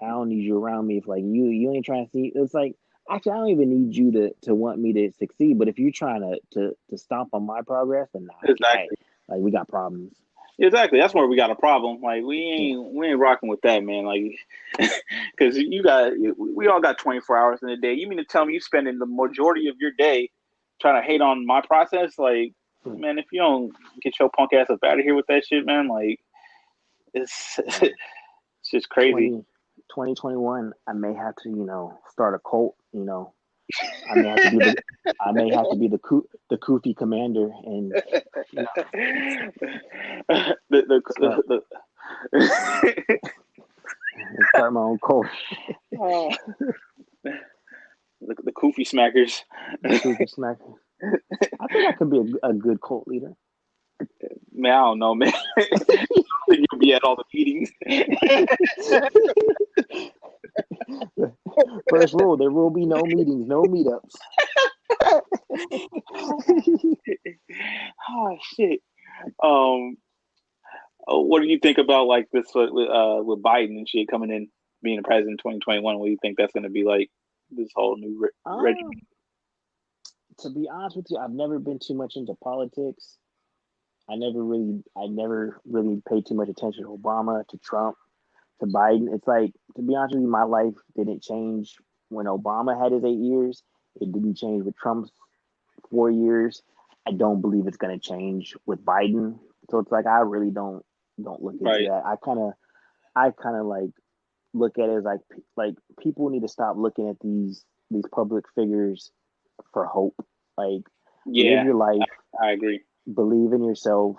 [SPEAKER 1] I don't need you around me if like you ain't trying to see. It's like Actually, I don't even need you to want me to succeed. But if you're trying to stomp on my progress, then nah, I
[SPEAKER 2] Exactly.
[SPEAKER 1] like we got problems.
[SPEAKER 2] Exactly. That's where we got a problem. Like
[SPEAKER 1] Yeah,
[SPEAKER 2] we ain't rocking with that, man. Like, because we all got 24 hours in a day. You mean to tell me you spending the majority of your day trying to hate on my process? Like,
[SPEAKER 1] yeah.
[SPEAKER 2] man, if you don't get your punk ass up out of here with that shit, man, like it's
[SPEAKER 1] Man,
[SPEAKER 2] it's just crazy.
[SPEAKER 1] 20 2021. I may have to start a cult. I may have to be the I may have to be the Kufi commander and start
[SPEAKER 2] The
[SPEAKER 1] start my own cult.
[SPEAKER 2] oh, the Koofy smackers.
[SPEAKER 1] The Kufi smack. I think I could be a good cult leader.
[SPEAKER 2] Man, I don't know, man. I think you'll be at all the meetings.
[SPEAKER 1] First rule: there will be no meetings, no meetups.
[SPEAKER 2] Oh shit. Um, what do you think about like this with Biden and shit coming in being the president in 2021? What do you think that's going to be like? This whole new
[SPEAKER 1] um,
[SPEAKER 2] regimen.
[SPEAKER 1] to be honest with you, I've never been too much into politics. I never really paid too much attention to Obama, to Trump, to Biden. It's like, to be honest with you, my life didn't change when Obama had his 8 years. It didn't change with Trump's 4 years. I don't believe it's going to change with Biden. So it's like I really don't look into
[SPEAKER 2] Right.
[SPEAKER 1] that. I kind of like look at it as like people need to stop looking at these public figures for hope. Like, live
[SPEAKER 2] Yeah,
[SPEAKER 1] your life,
[SPEAKER 2] I agree.
[SPEAKER 1] believe in yourself,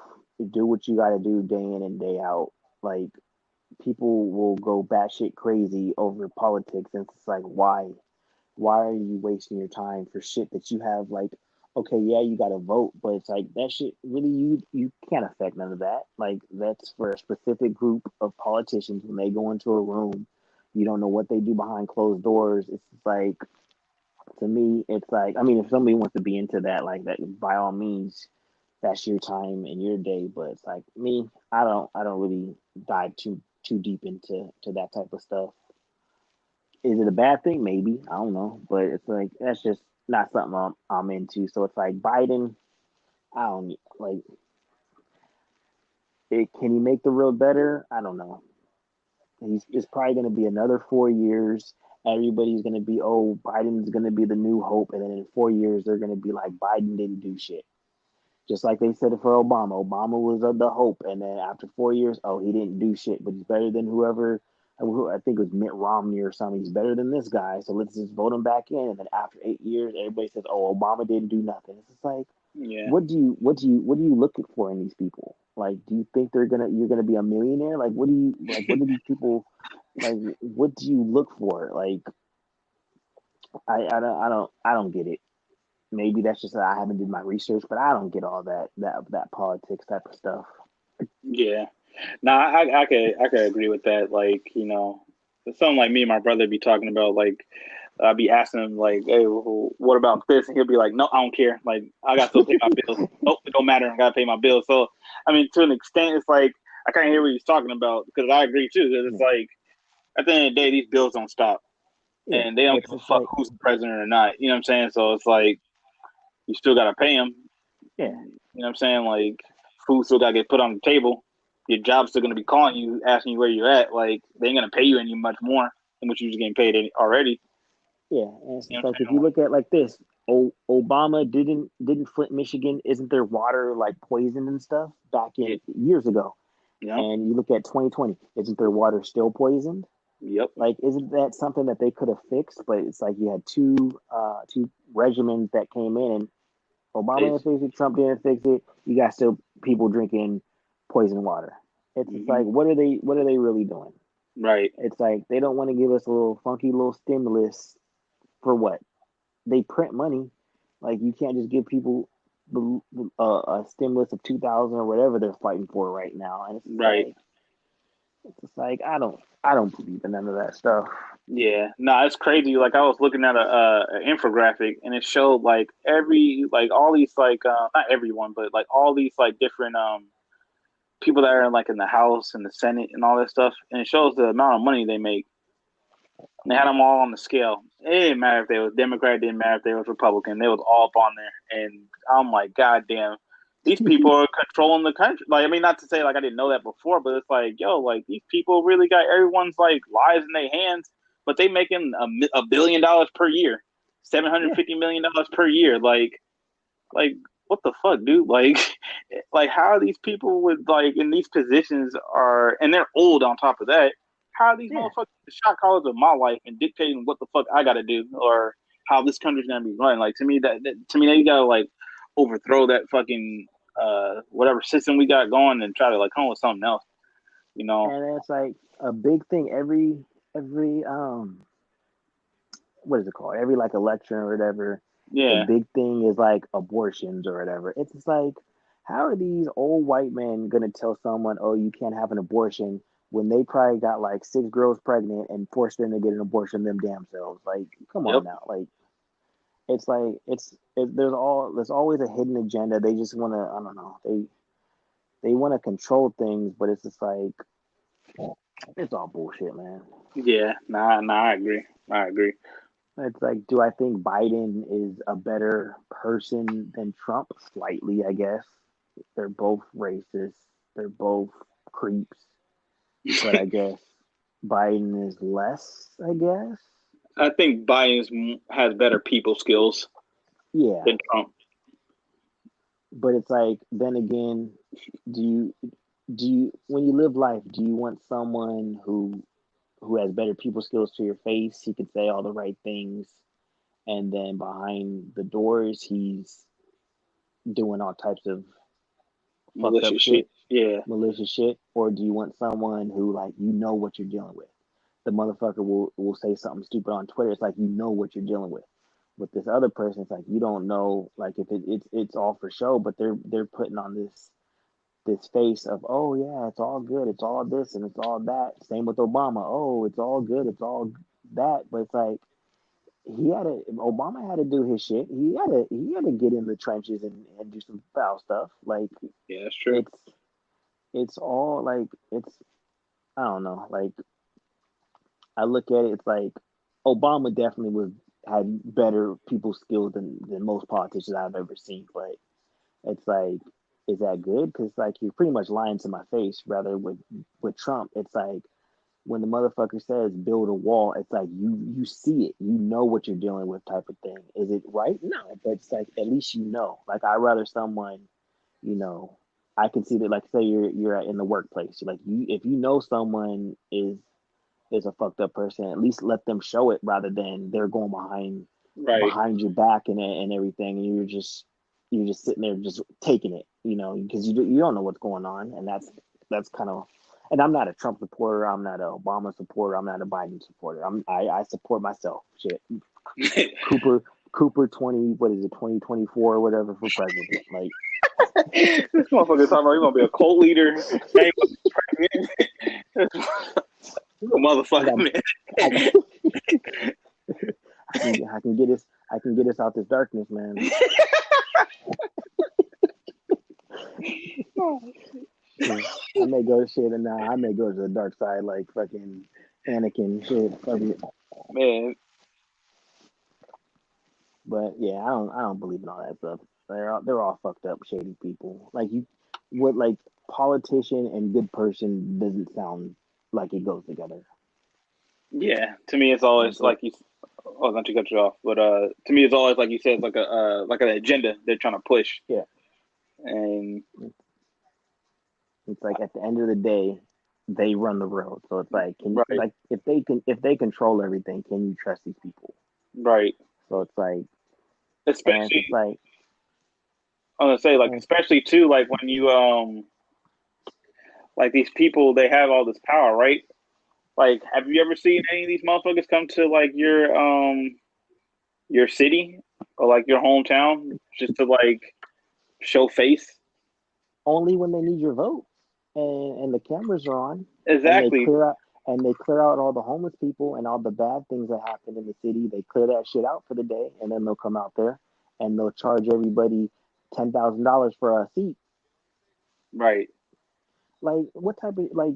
[SPEAKER 1] do what you got to do day in and day out. Like, people will go batshit crazy over politics, and it's like, why? Why are you wasting your time for shit that you have? Like, okay, yeah, you got to vote, but it's like that shit really you can't affect none of that. Like, that's for a specific group of politicians. When they go into a room, you don't know what they do behind closed doors. It's like, to me, it's like, I mean, if somebody wants to be into that, like that, by all means, that's your time and your day. But it's like me, I don't really dive too deep into that type of stuff. Is it a bad thing? Maybe, I don't know, but it's like that's just not something I'm into. So it's like Biden. I don't like it. Can he make the world better? I don't know. It's probably going to be another 4 years. Everybody's going to be, oh, Biden's going to be the new hope, and then in 4 years they're going to be like, Biden didn't do shit. Just like they said it for Obama. Obama was the hope, and then after 4 years, oh, he didn't do shit, but he's better than whoever. I think it was Mitt Romney or something. He's better than this guy, so let's just vote him back in. And then after 8 years, everybody says, "Oh, Obama didn't do nothing." It's just like,
[SPEAKER 2] Yeah.
[SPEAKER 1] what do you looking for in these people? Like, do you think you're gonna be a millionaire? Like, what do these people like? What do you look for? Like, I don't get it. Maybe that's just that I haven't did my research, but I don't get all that politics type of stuff.
[SPEAKER 2] Yeah. Nah, I could agree with that. Like, it's something like me and my brother be talking about. Like, I'd be asking him, like, "Hey, what about this?" And he'll be like, "No, I don't care. Like, I got to still pay my bills. Nope, it don't matter. I got to pay my bills." So, I mean, to an extent, it's like I kind of hear what he's talking about because I agree too. Because it's
[SPEAKER 1] Yeah,
[SPEAKER 2] like at the end of the day, these bills don't stop,
[SPEAKER 1] yeah.
[SPEAKER 2] and they don't
[SPEAKER 1] It's
[SPEAKER 2] give a
[SPEAKER 1] just
[SPEAKER 2] fuck
[SPEAKER 1] like,
[SPEAKER 2] who's the president or not. You know what I'm saying? So it's like you still got to pay them.
[SPEAKER 1] yeah,
[SPEAKER 2] You know what I'm saying? Like food still got to get put on the table. Your job's still going to be calling you, asking you where you're at. Like they ain't going to pay you any much more than what you're just getting paid already.
[SPEAKER 1] yeah. And it's
[SPEAKER 2] You know
[SPEAKER 1] just
[SPEAKER 2] what
[SPEAKER 1] like, if
[SPEAKER 2] I'm
[SPEAKER 1] you look at it like this, Obama didn't Flint, Michigan, isn't their water like poisoned and stuff back
[SPEAKER 2] saying?
[SPEAKER 1] in years ago?
[SPEAKER 2] Yeah. Yep.
[SPEAKER 1] And you look at 2020, isn't their water still poisoned?
[SPEAKER 2] Yep.
[SPEAKER 1] Like, isn't that something that they could have fixed? But it's like you had two regimens that came in, and Obama didn't
[SPEAKER 2] It's,
[SPEAKER 1] fix it, Trump didn't fix it. You got still people drinking poison water. It's just
[SPEAKER 2] mm-hmm.
[SPEAKER 1] like, what are they really doing?
[SPEAKER 2] Right.
[SPEAKER 1] It's like they don't want to give us a little funky little stimulus for what? They print money. Like, you can't just give people a stimulus of 2,000 or whatever they're fighting for right now. And
[SPEAKER 2] Right.
[SPEAKER 1] it's just like I don't believe in none of that stuff.
[SPEAKER 2] Yeah. No, it's crazy. Like I was looking at a infographic and it showed like every like all these like not everyone but like all these like different people that are like in the House and the Senate and all that stuff, and it shows the amount of money they make. They had them all on the scale. It didn't matter if they was Democrat, it didn't matter if they was Republican. They was all up on there, and I'm like, God damn, these people are controlling the country. Like, I mean, not to say like I didn't know that before, but it's like, yo, like these people really got everyone's like lives in their hands, but they making $1 billion per year, seven hundred
[SPEAKER 1] Yeah,
[SPEAKER 2] fifty million dollars per year. Like what the fuck, dude? Like, like how are these people with like in these positions are, and they're old on top of that. How are these
[SPEAKER 1] yeah,
[SPEAKER 2] motherfuckers the shot callers of my life and dictating what the fuck I got to do or how this country's gonna be run? Like to me, to me, they gotta like overthrow that fucking whatever system we got going and try to like come up with something else. You know?
[SPEAKER 1] and it's like a big thing every what is it called? Every like election or whatever, the
[SPEAKER 2] Yeah.
[SPEAKER 1] big thing is like abortions or whatever. It's just like, how are these old white men gonna tell someone, oh, you can't have an abortion when they probably got like six girls pregnant and forced them to get an abortion them damn selves? Like, come
[SPEAKER 2] Yep.
[SPEAKER 1] on now. Like, it's like there's always a hidden agenda. They just wanna, I don't know, they want to control things, but it's just like it's all bullshit, man.
[SPEAKER 2] Yeah. Nah. I agree. I agree.
[SPEAKER 1] It's like, do I think Biden is a better person than Trump? Slightly, I guess. They're both racist. They're both creeps. But I guess Biden is less, I guess.
[SPEAKER 2] I think Biden has better people skills
[SPEAKER 1] Yeah.
[SPEAKER 2] than Trump.
[SPEAKER 1] But it's like, then again, do you, when you live life, do you want someone who has better people skills to your face? He could say all the right things, and then behind the doors, he's doing all types of fucked up
[SPEAKER 2] Malicious
[SPEAKER 1] shit,
[SPEAKER 2] shit. Yeah.
[SPEAKER 1] malicious shit, or do you want someone who, like, you know what you're dealing with? The motherfucker will say something stupid on Twitter. It's like, you know what you're dealing with. With this other person, it's like you don't know. Like, if it's all for show, but they're putting on this face of, oh yeah, it's all good, it's all this and it's all that. Same with Obama. Oh, it's all good, it's all that. But it's like, Obama had to do his shit. He had to get in the trenches and do some foul stuff. Like,
[SPEAKER 2] Yeah, that's true.
[SPEAKER 1] it's it's all like, it's, I don't know. Like, I look at it, it's like Obama definitely was had better people skills than most politicians I've ever seen. But it's like, is that good? Because like, you're pretty much lying to my face. Rather with Trump, it's like, when the motherfucker says build a wall, it's like you see it, you know what you're dealing with, type of thing. Is it right? No, but it's like, at least you know. Like, I'd rather someone, you know, I can see that. Like, say you're in the workplace, like, if you know someone is a fucked up person, at least let them show it, rather than they're going
[SPEAKER 2] Right.
[SPEAKER 1] behind your back and everything, and you're just sitting there just taking it, because you don't know what's going on, and that's kind of. And I'm not a Trump supporter. I'm not an Obama supporter. I'm not a Biden supporter. I support myself. Shit, Cooper Cooper 20, what is it, 2024 or whatever, for president. Like,
[SPEAKER 2] This motherfucker talking about he's gonna be a cult leader. Hey, you a
[SPEAKER 1] I
[SPEAKER 2] motherfucker,
[SPEAKER 1] got I,
[SPEAKER 2] man.
[SPEAKER 1] I can get us out this darkness, man. Yeah. I may go to shit, and I may go to the dark side, like fucking Anakin shit. Fuck it.
[SPEAKER 2] Man,
[SPEAKER 1] But yeah, I don't believe in all that stuff. They're all fucked up, shady people. Like, what, like, politician and good person doesn't sound like it goes together.
[SPEAKER 2] yeah. To me, it's
[SPEAKER 1] And
[SPEAKER 2] always
[SPEAKER 1] so,
[SPEAKER 2] like you. Oh, not to cut you off, but to me, it's always like you said, like a like an agenda they're trying to push,
[SPEAKER 1] yeah,
[SPEAKER 2] and
[SPEAKER 1] it's like, at the end of the day, they run the road. So it's like,
[SPEAKER 2] right,
[SPEAKER 1] like, if they control everything, can you trust these people?
[SPEAKER 2] right.
[SPEAKER 1] So it's like, and it's just
[SPEAKER 2] Especially,
[SPEAKER 1] like,
[SPEAKER 2] I'm gonna say, like,
[SPEAKER 1] and it's,
[SPEAKER 2] especially too, like when you like these people, they have all this power, right? Like, have you ever seen any of these motherfuckers come to like your city or like your hometown just to like show face?
[SPEAKER 1] only when they need your vote, and the cameras are on, and they
[SPEAKER 2] Exactly.
[SPEAKER 1] clear out and they clear out all the homeless people and all the bad things that happen in the city. They clear that shit out for the day, and then they'll come out there and they'll charge everybody $10,000 for a seat.
[SPEAKER 2] Right.
[SPEAKER 1] Like, what type of, like,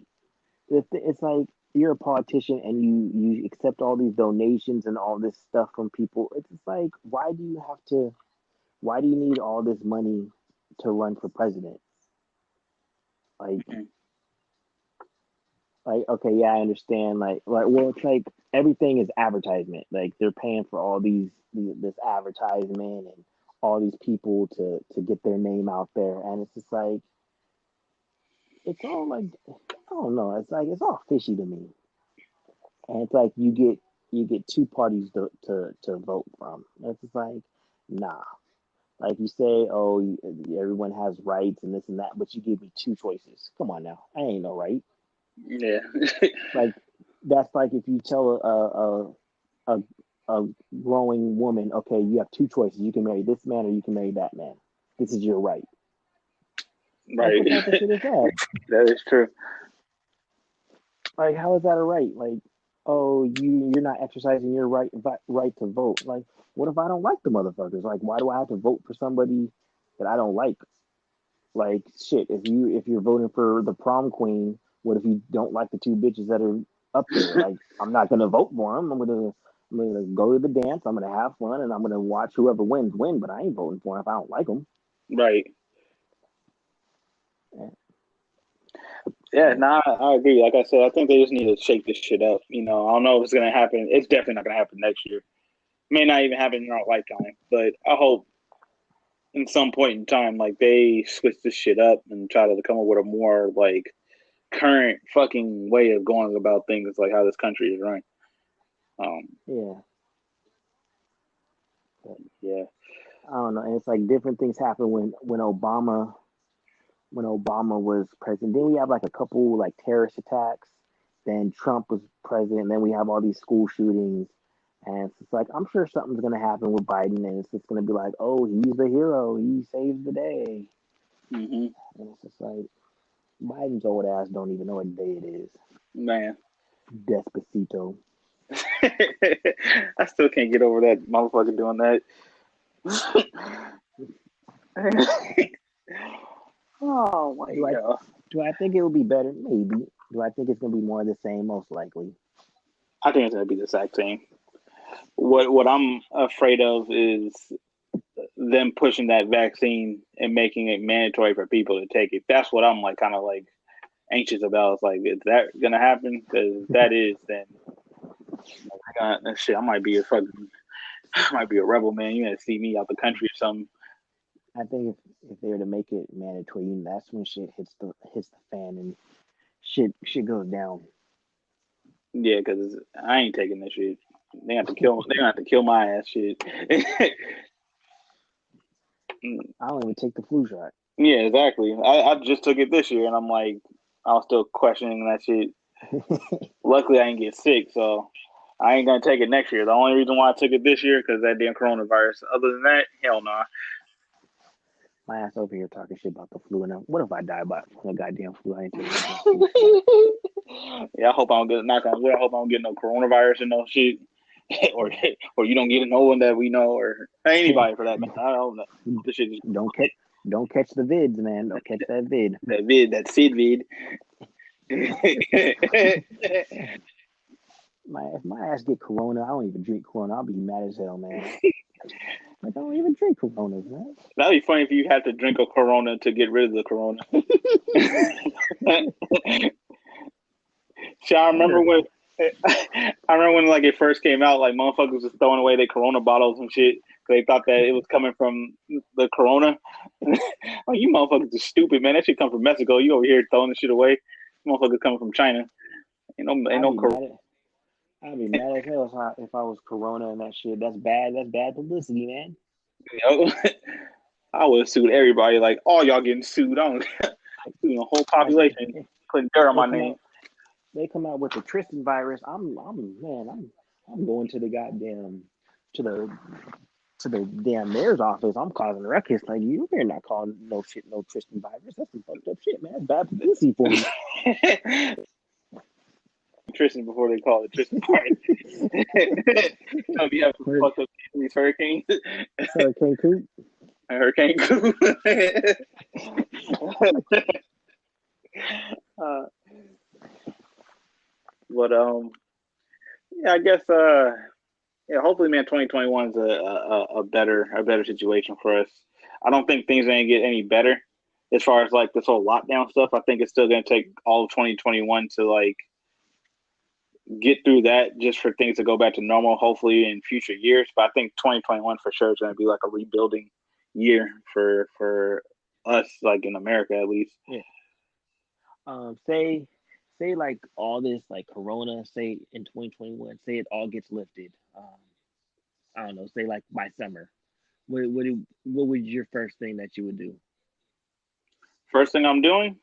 [SPEAKER 1] it's like, you're a politician and you accept all these donations and all this stuff from people. It's just like, why do you need all this money to run for president? Like,
[SPEAKER 2] Mhm.
[SPEAKER 1] okay, yeah, I understand. Well, it's like everything is advertisement. Like they're paying for all this advertisement and all these people to get their name out there, and it's just like it's all like I don't know. It's like it's all fishy to me, and it's like you get two parties to vote from. It's just like nah. Like you say, oh, everyone has rights and this and that, but you give me two choices. Come on now, I ain't no right.
[SPEAKER 2] Yeah.
[SPEAKER 1] Like that's like if you tell a a growing woman, okay, you have two choices. You can marry this man or you can marry that man. This is your right. Like
[SPEAKER 2] Right.
[SPEAKER 1] what type of shit is that?
[SPEAKER 2] That is true.
[SPEAKER 1] Like how is that a right? Like oh you're not exercising your right to vote. Like what if I don't like the motherfuckers? Like why do I have to vote for somebody that I don't like? Like shit, if you're voting for the prom queen, what if you don't like the two bitches that are up there? Like I'm not gonna vote for them. I'm gonna go to the dance. I'm gonna have fun, and I'm gonna watch whoever wins win. But I ain't voting for them if I don't like them.
[SPEAKER 2] Right. Yeah,
[SPEAKER 1] Like
[SPEAKER 2] no, I agree. Like I said, I think they just need to shake this shit up. I don't know if it's gonna happen. It's definitely not gonna happen next year. May not even happen in our lifetime. But I hope in some point in time, like they switch this shit up and try to come up with a more like current fucking way of going about things, like how this country is run. Um,
[SPEAKER 1] yeah, but
[SPEAKER 2] yeah.
[SPEAKER 1] I don't know. And it's like different things happen when Obama was president. Then we have like a couple like terrorist attacks. Then Trump was president. Then we have all these school shootings. And it's just like I'm sure something's gonna happen with Biden, and it's just gonna be like, oh, he's the hero. He saves the day.
[SPEAKER 2] Hmm.
[SPEAKER 1] And it's just like Biden's old ass don't even know what day it is.
[SPEAKER 2] Man.
[SPEAKER 1] Despacito.
[SPEAKER 2] I still can't get over that motherfucker doing that. Oh my
[SPEAKER 1] Do I
[SPEAKER 2] god.
[SPEAKER 1] do I think it will be better? Maybe. Do I think it's gonna be more of the same? Most likely.
[SPEAKER 2] I think it's gonna be the exact same. What I'm afraid of is them pushing that vaccine and making it mandatory for people to take it. That's what I'm like kind of like anxious about. It's like, is that gonna happen? Because that is, then shit. I might be a fucking, I might be a rebel, man. You gonna see me out the country or something?
[SPEAKER 1] I think if they were to make it mandatory, that's when shit hits the fan and shit goes down.
[SPEAKER 2] Yeah, because I ain't taking that shit. They have to kill. They gonna have to kill my ass, shit.
[SPEAKER 1] I don't even take the flu shot.
[SPEAKER 2] Yeah, exactly. I just took it this year, and I'm like, I was still questioning that shit. Luckily, I didn't get sick, so I ain't gonna take it next year. The only reason why I took it this year because that damn coronavirus. Other than that, hell no. Nah.
[SPEAKER 1] My ass over here talking shit about the flu, and what if I die by the goddamn flu? I ain't taking no damn flu shot.
[SPEAKER 2] Yeah, I hope I don't get knock on wood. I hope I don't get no coronavirus and no shit, or
[SPEAKER 1] Yeah.
[SPEAKER 2] or you don't get no one that we know or anybody for that matter. I don't know. This shit is
[SPEAKER 1] don't catch don't catch the vids, man. Don't catch that vid.
[SPEAKER 2] that vid, that Sid vid.
[SPEAKER 1] If my ass get corona, I don't even drink corona. I'll be mad as hell, man. Like I don't even drink coronas, man.
[SPEAKER 2] That'd be funny if you had to drink a Corona to get rid of the Corona. See, I remember
[SPEAKER 1] Wonder.
[SPEAKER 2] when like it first came out, like motherfuckers was throwing away their Corona bottles and shit because they thought that it was coming from the Corona. Like you motherfuckers are stupid, man. That shit come from Mexico. You over here throwing the shit away. Motherfuckers coming from China. Ain't
[SPEAKER 1] I'd
[SPEAKER 2] no
[SPEAKER 1] be
[SPEAKER 2] Corona.
[SPEAKER 1] mad at I'd be mad as hell if I was corona and that shit. That's bad. That's bad publicity, man.
[SPEAKER 2] I would have sued everybody. Like all y'all getting sued. I don't suing the whole
[SPEAKER 1] Like
[SPEAKER 2] population. Putting dirt on
[SPEAKER 1] they
[SPEAKER 2] my
[SPEAKER 1] come
[SPEAKER 2] name.
[SPEAKER 1] out they come out with the Tristan virus. I'm man. I'm going to the goddamn to the to the damn mayor's office. I'm causing a ruckus. Like you better not call no shit no Tristan virus. That's some fucked up shit, man. That's bad publicity for me.
[SPEAKER 2] Tristan before they call it Tristan Martin. Tell me you have some fucked up these hurricanes.
[SPEAKER 1] Hurricane Coop.
[SPEAKER 2] Hurricane Cool. uh, But yeah, I guess yeah, hopefully, man, 2021 is a better situation for us. I don't think things are gonna get any better as far as like this whole lockdown stuff. I think it's still gonna take all of 2021 to like get through that just for things to go back to normal, hopefully in future years. But I think 2021 for sure is gonna be like a rebuilding year for us, like in America at least.
[SPEAKER 1] Yeah. Say like all this like Corona, say in 2021, say it all gets lifted. I don't know, say like by summer. What would your first thing that you would do?
[SPEAKER 2] First thing I'm doing,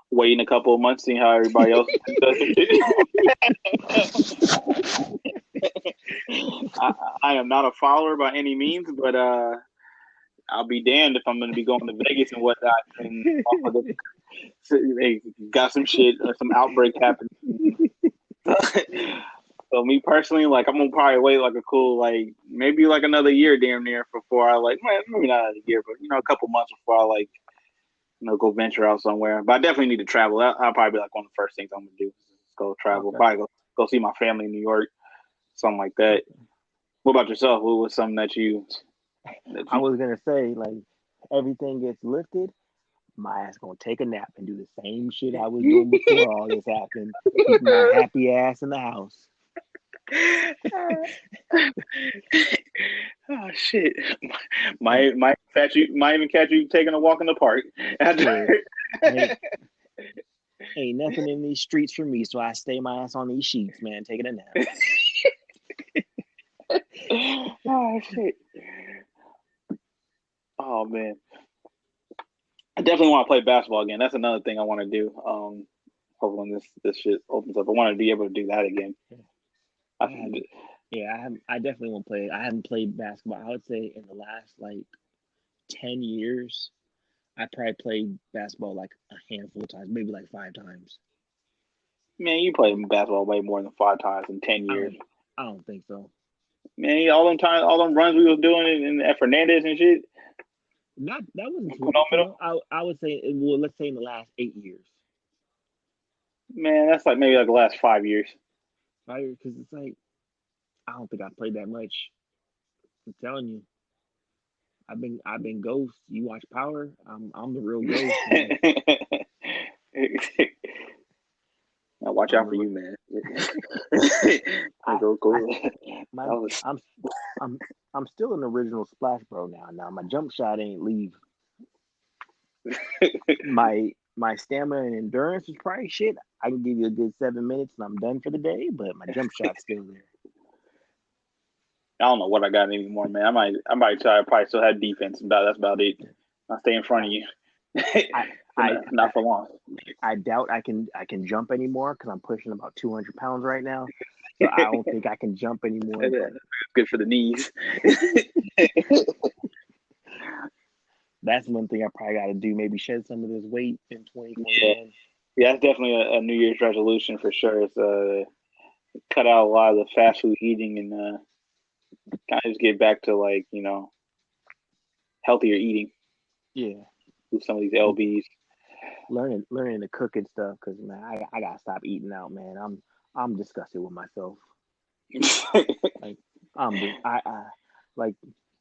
[SPEAKER 2] waiting a couple of months, seeing how everybody else does it. I, I am not a follower by any means, but I'll be damned if I'm going to be going to Vegas and whatnot, and all of they got some shit, some outbreak happening. So me personally, like I'm gonna probably wait like a cool like maybe like another year damn near before I like maybe not a year, but a couple months before I like go venture out somewhere. But I definitely need to travel. I'll probably be like one of the first things I'm gonna do. Is go travel.
[SPEAKER 1] Okay.
[SPEAKER 2] Probably go see my family in New York, something like that.
[SPEAKER 1] Okay.
[SPEAKER 2] What about yourself? What was something that
[SPEAKER 1] I
[SPEAKER 2] you
[SPEAKER 1] was gonna say like everything gets lifted, my ass gonna take a nap and do the same shit I was doing before all this happened. Keep my happy ass in the house.
[SPEAKER 2] Oh shit! Might even catch you taking a walk in the park.
[SPEAKER 1] Shit. Ain't ain't nothing in these streets for me, so I stay my ass on these sheets, man, taking a nap.
[SPEAKER 2] Oh shit! Oh man, I definitely want to play basketball again. That's another thing I want to do. Hopefully when this shit opens up, I want to be able to do that again. I,
[SPEAKER 1] I haven't. Yeah, I definitely won't play. I haven't played basketball. I would say in the last like 10 years, I probably played basketball like a handful of times, maybe like 5 times.
[SPEAKER 2] man, you played basketball way more than 5 times in 10 years.
[SPEAKER 1] I don't. I don't think so.
[SPEAKER 2] Man, all them times, all them runs we was doing at Fernandez and shit.
[SPEAKER 1] Not that wasn't too
[SPEAKER 2] Put on
[SPEAKER 1] often
[SPEAKER 2] middle.
[SPEAKER 1] though. I would say well, let's say in the last 8 years,
[SPEAKER 2] Man, that's like maybe like the last 5 years.
[SPEAKER 1] right? Because it's like I don't think I played that much. I'm telling you, I've been Ghost. You watch Power. I'm the real Ghost, man.
[SPEAKER 2] Now watch
[SPEAKER 1] I'm
[SPEAKER 2] out
[SPEAKER 1] the
[SPEAKER 2] for
[SPEAKER 1] real.
[SPEAKER 2] you, man. I
[SPEAKER 1] I
[SPEAKER 2] go
[SPEAKER 1] I
[SPEAKER 2] go.
[SPEAKER 1] my
[SPEAKER 2] That was
[SPEAKER 1] I'm I'm still an original Splash Bro now. Now my jump shot ain't leave. My stamina and endurance is probably shit. I can give you a good 7 minutes and I'm done for the day, but my jump shot's still there.
[SPEAKER 2] I don't know what I got anymore, man. I might try. I probably still have defense. That's about it. I'll stay in front
[SPEAKER 1] I
[SPEAKER 2] of you,
[SPEAKER 1] I
[SPEAKER 2] but
[SPEAKER 1] I,
[SPEAKER 2] not for long.
[SPEAKER 1] I doubt I can jump anymore because I'm pushing about 200 pounds right now. So I don't think I can jump anymore. But
[SPEAKER 2] It's good for the knees.
[SPEAKER 1] that's one thing I probably got to do. Maybe shed some of this weight in
[SPEAKER 2] Yeah,
[SPEAKER 1] 2021.
[SPEAKER 2] yeah, that's definitely a New Year's resolution for sure. It's cut out a lot of the fast food eating and kind of just get back to like healthier eating
[SPEAKER 1] Yeah,
[SPEAKER 2] with some of these
[SPEAKER 1] and
[SPEAKER 2] LBs.
[SPEAKER 1] learning to cook and stuff. Because man, I gotta stop eating out, man. I'm disgusted with myself. Like I like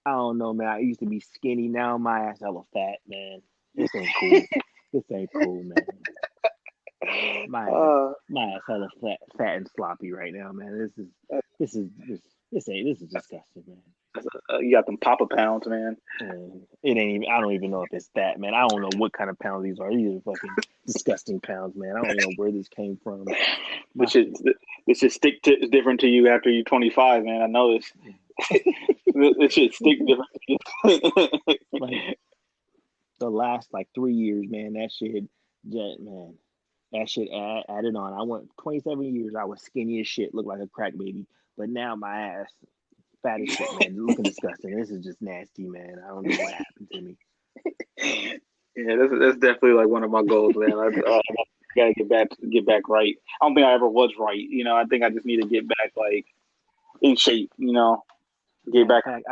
[SPEAKER 1] I don't know, man. I used to be skinny. Now my ass hella fat, man. This ain't cool. This ain't cool, man. My ass,
[SPEAKER 2] uh,
[SPEAKER 1] my ass hella fat and sloppy right now, man. This is this is disgusting, man.
[SPEAKER 2] you got them Papa pounds, man.
[SPEAKER 1] And it ain't even. I don't even know if it's that, man. I don't know what kind of pounds these are. These are fucking disgusting pounds, man. I don't even know where this came from. My
[SPEAKER 2] This should this should stick to different to you after you're 25, man. I know this. This should stick different.
[SPEAKER 1] like the last like 3 years, man. Man, that shit added on. I went 27 years. I was skinny as shit, looked like a crack baby. But now my ass fat as shit, man. Looking disgusting. This is just nasty, man. I don't know what happened to me.
[SPEAKER 2] Yeah, that's definitely like one of my goals, man. I gotta get back right. I don't think I ever was right. I think I just need to get back like in shape. Get
[SPEAKER 1] Matter of
[SPEAKER 2] back.
[SPEAKER 1] fact,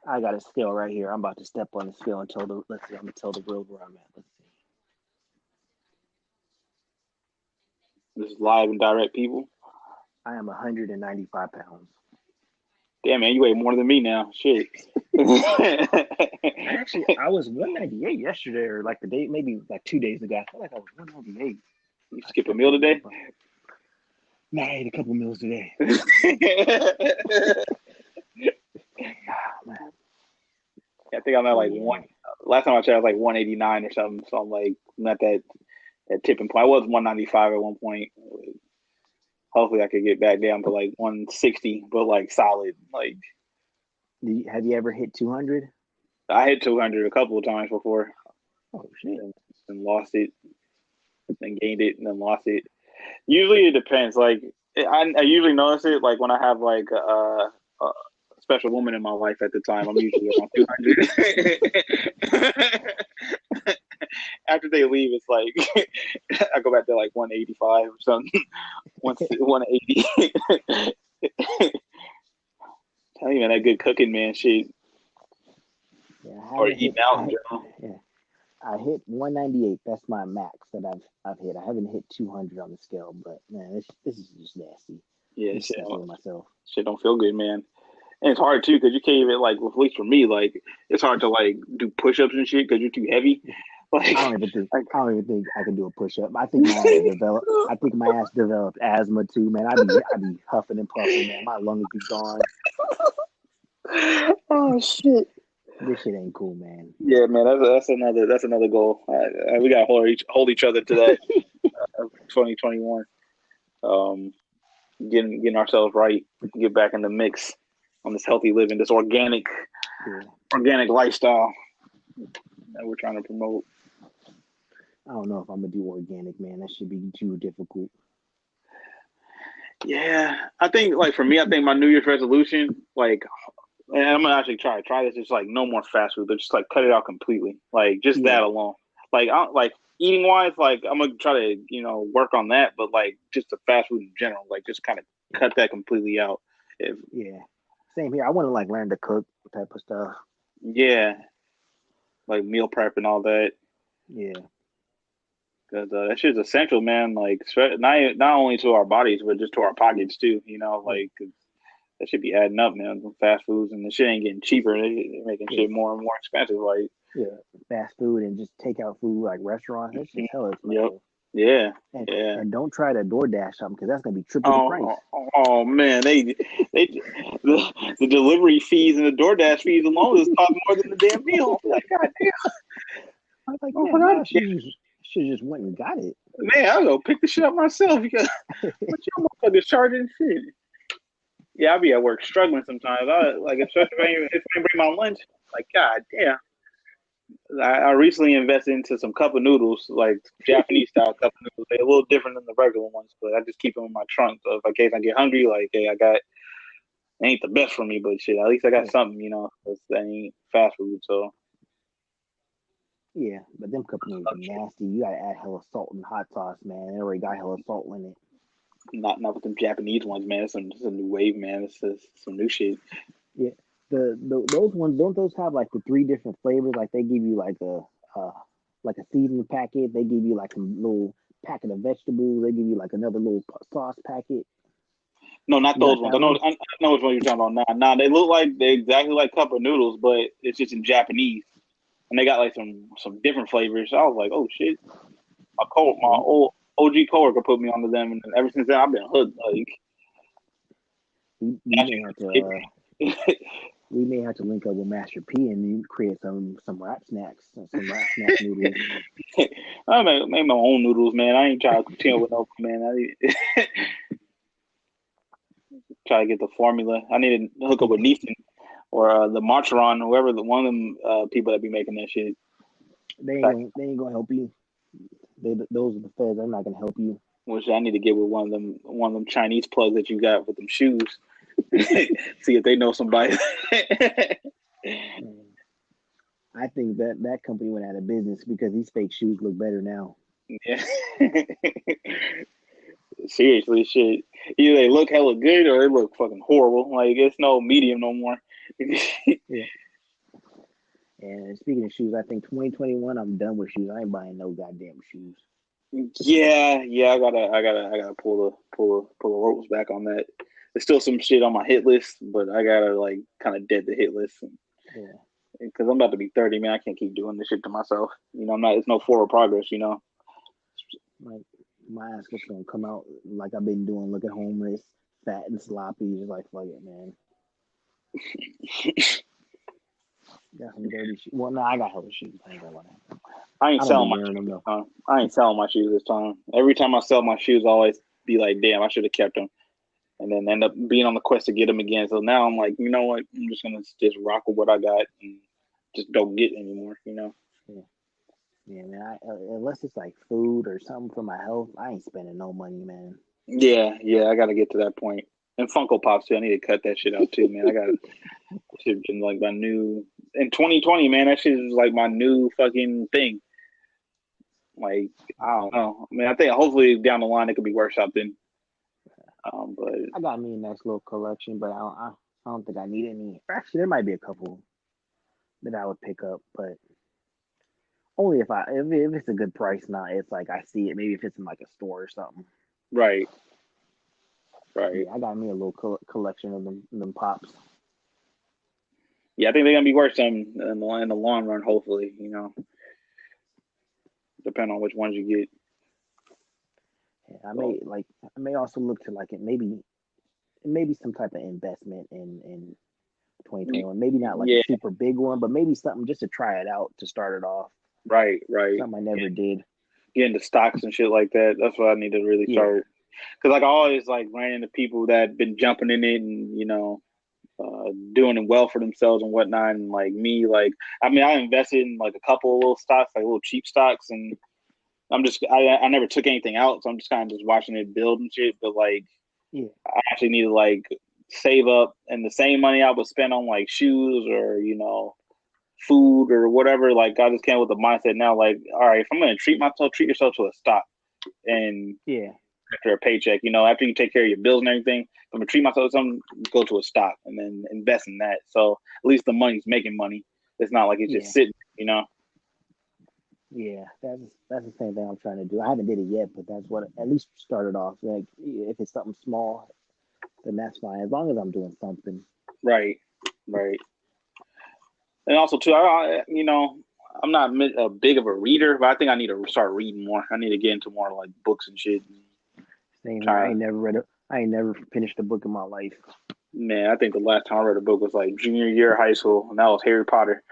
[SPEAKER 1] I got a scale right here. I'm about to step on the scale and tell the let's see. I'm gonna tell the world where I'm at. Let's see.
[SPEAKER 2] This is live and direct, people.
[SPEAKER 1] I am 195 pounds.
[SPEAKER 2] Damn, man, you weigh more than me now. Shit.
[SPEAKER 1] I was 198 yesterday, or like the day, maybe like 2 days ago. I felt like I was 198.
[SPEAKER 2] You
[SPEAKER 1] I
[SPEAKER 2] skip a
[SPEAKER 1] stepped
[SPEAKER 2] meal
[SPEAKER 1] up a
[SPEAKER 2] today?
[SPEAKER 1] couple. Nah, I ate a couple meals today. Man.
[SPEAKER 2] I think I'm at like
[SPEAKER 1] Yeah,
[SPEAKER 2] one. Last time I checked, I was like 189 or something. So I'm like not that tipping point. I was 195 at one point. Hopefully, I could get back down to like 160, but like solid. Like
[SPEAKER 1] have you ever hit 200?
[SPEAKER 2] I hit 200 a couple of times before,
[SPEAKER 1] Oh shit!
[SPEAKER 2] and lost it, then gained it, and then lost it. Usually, it depends. Like I usually notice it like when I have like a special woman in my life at the time. I'm usually around 200. After they leave, it's like I go back to like 185 or something, 180. Tell you, man, that good cooking, man, shit,
[SPEAKER 1] Yeah, I
[SPEAKER 2] or
[SPEAKER 1] haven't hit.
[SPEAKER 2] eating out in general.
[SPEAKER 1] Yeah, I hit 198. That's my max that I've hit. I haven't hit 200 on the scale, but man, this is just nasty.
[SPEAKER 2] Yeah,
[SPEAKER 1] Disgusting with myself.
[SPEAKER 2] shit don't feel good, man. And it's hard too because you can't even like, at least for me, like it's hard to like do push-ups and shit because you're too heavy. Like,
[SPEAKER 1] I don't even think I can do a push up. I think my ass developed. I think my ass developed asthma too, man. I be huffing and puffing, man. My lungs be gone.
[SPEAKER 2] oh shit.
[SPEAKER 1] This shit ain't cool, man.
[SPEAKER 2] Yeah, man, that's another goal. We gotta hold each other to that. 2021. Um, getting ourselves right, get back in the mix on this healthy living, this
[SPEAKER 1] Yeah.
[SPEAKER 2] organic lifestyle that we're trying to promote.
[SPEAKER 1] I don't know if I'm gonna do organic, man. That should be too difficult.
[SPEAKER 2] Yeah, I think like for me, I think my New Year's resolution, like, and I'm gonna actually try this. Just like no more fast food, but just like cut it out completely. Like just that
[SPEAKER 1] Yeah,
[SPEAKER 2] alone. Like eating wise, like I'm gonna try to work on that, but like just the fast food in general, like just kind of cut that completely out. If
[SPEAKER 1] yeah. Same here. I want to like learn to cook type of stuff.
[SPEAKER 2] yeah, like meal prep and all that.
[SPEAKER 1] Yeah,
[SPEAKER 2] Because that shit's essential, man. Like not only to our bodies, but just to our pockets too.
[SPEAKER 1] yeah,
[SPEAKER 2] Like 'cause that should be adding up, man. Fast foods and the shit ain't getting cheaper. They're making
[SPEAKER 1] yeah,
[SPEAKER 2] shit more and more expensive. Like,
[SPEAKER 1] yeah. Fast food and just takeout food like restaurants. That's just hella
[SPEAKER 2] yep,
[SPEAKER 1] expensive.
[SPEAKER 2] yeah,
[SPEAKER 1] And
[SPEAKER 2] yeah.
[SPEAKER 1] and don't try to DoorDash something because that's gonna be triple the price.
[SPEAKER 2] Oh man, they the delivery fees and the DoorDash fees alone is cost more than the damn meal. Like, god damn,
[SPEAKER 1] I was like,
[SPEAKER 2] oh,
[SPEAKER 1] man,
[SPEAKER 2] god
[SPEAKER 1] y'all
[SPEAKER 2] damn,
[SPEAKER 1] should just went and got it.
[SPEAKER 2] man, I'll go pick the shit up myself because what y'all motherfuckers charging shit. Yeah, I'll be at work struggling sometimes. Like, especially if I bring my lunch. Like, god damn. I recently invested into some cup of noodles, like Japanese style cup of noodles. They're a little different than the regular ones, but I just keep them in my trunk. So if in case I get hungry, like, hey, it ain't the best for me, but shit, at least I got
[SPEAKER 1] Yeah,
[SPEAKER 2] something, 'cause that ain't fast food. So
[SPEAKER 1] yeah. But them cup noodles are nasty. You gotta add hella salt and hot sauce, man. They already got hella salt in it.
[SPEAKER 2] not with them Japanese ones, man. It's a new wave, man. It's some new shit.
[SPEAKER 1] Yeah, the those ones don't those have like the three different flavors? Like they give you uh like a seasoning packet. They give you like a little packet of vegetables. They give you like another little sauce packet.
[SPEAKER 2] No, not
[SPEAKER 1] You
[SPEAKER 2] those
[SPEAKER 1] got
[SPEAKER 2] ones.
[SPEAKER 1] that one?
[SPEAKER 2] I know which one you're talking about now. Nah, they look like they're exactly like cup of noodles, but it's just in Japanese, and they got like some different flavors. So I was like, oh shit. My
[SPEAKER 1] Yeah,
[SPEAKER 2] old OG coworker put me onto them, and ever since then I've been hooked. Like,
[SPEAKER 1] we may have to
[SPEAKER 2] actually,
[SPEAKER 1] we may have to link up with Master P and create some rap snacks, some rap snack noodles.
[SPEAKER 2] I make my own noodles, man. I ain't trying to continue with no man. Try to get the formula. I need to hook up with Neeson or the Marcheron, whoever the one of them people that be making that shit.
[SPEAKER 1] They ain't gonna help you. Those are the feds. They're not gonna help you.
[SPEAKER 2] Which I need to get with one of them Chinese plugs that you got with them shoes. See if they know somebody.
[SPEAKER 1] And I think that company went out of business because these fake shoes look better now.
[SPEAKER 2] Yeah. Seriously, shit. Either they look hella good or they look fucking horrible. Like it's no medium no more.
[SPEAKER 1] Yeah. And speaking of shoes, I think 2021, I'm done with shoes. I ain't buying no goddamn shoes.
[SPEAKER 2] Yeah. I gotta pull the ropes back on that. There's still some shit on my hit list, but I gotta like kind of dead the hit list
[SPEAKER 1] Yeah,
[SPEAKER 2] because I'm about to be 30, man. I can't keep doing this shit to myself. You know, I'm not. It's no forward progress. You know.
[SPEAKER 1] like my ass just gonna come out like I've been doing, looking homeless, fat and sloppy, just like fuck it, man. Got some dirty shoes. Well, no, I got hella shoes. I ain't gonna lie.
[SPEAKER 2] I ain't
[SPEAKER 1] I don't be
[SPEAKER 2] selling my
[SPEAKER 1] wearing them
[SPEAKER 2] shoes
[SPEAKER 1] though.
[SPEAKER 2] this time. I ain't selling my shoes this time. Every time I sell my shoes, I always be like, damn, I should have kept them, and then end up being on the quest to get them again. So now I'm like, you know what? I'm just gonna just rock with what I got and just don't get anymore. You know.
[SPEAKER 1] Yeah, yeah, man. Unless it's like food or something for my health, I ain't spending no money, man.
[SPEAKER 2] Yeah. I got to get to that point. And Funko Pops too. I need to cut that shit out too, man. I got shit been like my new in 2020, man. That shit is like my new fucking thing. Like I don't know. I mean, I think hopefully down the line it could be workshopped in. But
[SPEAKER 1] I got me a nice little collection, but I don't think I need any. Actually, there might be a couple that I would pick up, but only if it's a good price. Not it's like I see it. Maybe if it's in like a store or something.
[SPEAKER 2] right, right.
[SPEAKER 1] Yeah, I got me a little collection of them pops.
[SPEAKER 2] Yeah, I think they're gonna be worth some in the long run. Hopefully, you know, depending on which ones you get.
[SPEAKER 1] Yeah,
[SPEAKER 2] So
[SPEAKER 1] I may also look to like it maybe some type of investment in 2021. Maybe not like a
[SPEAKER 2] yeah,
[SPEAKER 1] super big one, but maybe something just to try it out to start it off.
[SPEAKER 2] right.
[SPEAKER 1] Something I never did.
[SPEAKER 2] Get into stocks and shit like that. That's what I need to really
[SPEAKER 1] Yeah,
[SPEAKER 2] start. Because like I always like ran into people that been jumping in it and doing it well for themselves and whatnot. And like me, like I mean, I invested in like a couple of little stocks, like little cheap stocks, and I never took anything out, so I'm just kind of just watching it build and shit. But like
[SPEAKER 1] yeah,
[SPEAKER 2] I actually need to like save up, and the same money I would spend on like shoes or food or whatever. Like I just came with the mindset now, like all right, if I'm gonna treat myself, treat yourself to a stock and
[SPEAKER 1] yeah,
[SPEAKER 2] after a paycheck. After you take care of your bills and everything, if I'm gonna treat myself to something, go to a stock and then invest in that. So at least the money's making money. It's not like it's just
[SPEAKER 1] yeah,
[SPEAKER 2] sitting.
[SPEAKER 1] yeah. That's the same thing I'm trying to do. I haven't did it yet, but that's what at least started off. Like if it's something small, then that's fine as long as I'm doing something.
[SPEAKER 2] Right, right. And also too, I'm not a big of a reader, but I think I need to start reading more. I need to get into more like books and shit.
[SPEAKER 1] Same here.
[SPEAKER 2] Try
[SPEAKER 1] I ain't never finished a book in my life.
[SPEAKER 2] Man, I think the last time I read a book was like junior year of high school, and that was Harry Potter.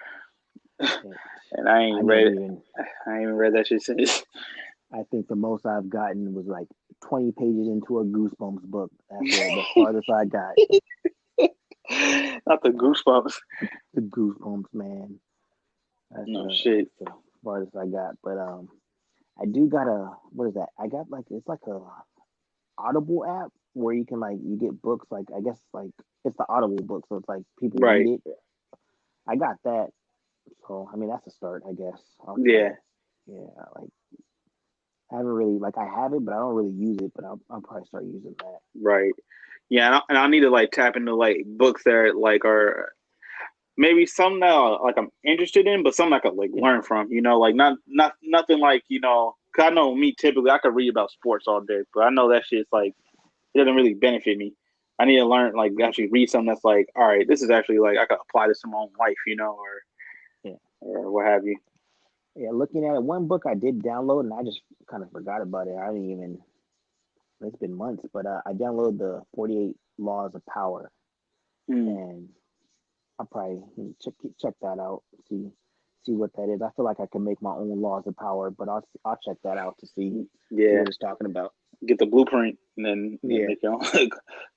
[SPEAKER 1] And
[SPEAKER 2] And I
[SPEAKER 1] I
[SPEAKER 2] ain't
[SPEAKER 1] never
[SPEAKER 2] read
[SPEAKER 1] even.
[SPEAKER 2] I ain't even read that shit since.
[SPEAKER 1] I think the most I've gotten was like 20 pages into a Goosebumps book. That's the farthest I got.
[SPEAKER 2] Not the goosebumps.
[SPEAKER 1] The Goosebumps, man.
[SPEAKER 2] No shit.
[SPEAKER 1] That's the farthest I got. But I do got a what is that? I got like it's like a Audible app where you can like you get books like I guess like it's the Audible book, so it's like people read
[SPEAKER 2] Right.
[SPEAKER 1] it. I got that, so I mean that's a start, I guess. I'll try
[SPEAKER 2] Yeah.
[SPEAKER 1] to, yeah. Like I haven't really like I have it, but I don't really use it. But I'll probably start using that.
[SPEAKER 2] Right. Yeah, and I need to like tap into like books that like are maybe some that like I'm interested in, but some I could like
[SPEAKER 1] Yeah,
[SPEAKER 2] learn from. Like not nothing like. Cause I know me typically I could read about sports all day, but I know that shit's like it doesn't really benefit me. I need to learn like actually read something that's like, all right, this is actually like I could apply this to my own life,
[SPEAKER 1] yeah,
[SPEAKER 2] or what have you.
[SPEAKER 1] yeah. Looking at it, one book I did download and I just kind of forgot about it. I didn't even. It's been months, but I downloaded the 48 Laws of Power,
[SPEAKER 2] Hmm.
[SPEAKER 1] and I'll probably check that out. See what that is. I feel like I can make my own laws of power, but I'll check that out to see
[SPEAKER 2] Yeah,
[SPEAKER 1] what it's talking about.
[SPEAKER 2] get the blueprint and then
[SPEAKER 1] Yeah,
[SPEAKER 2] make your own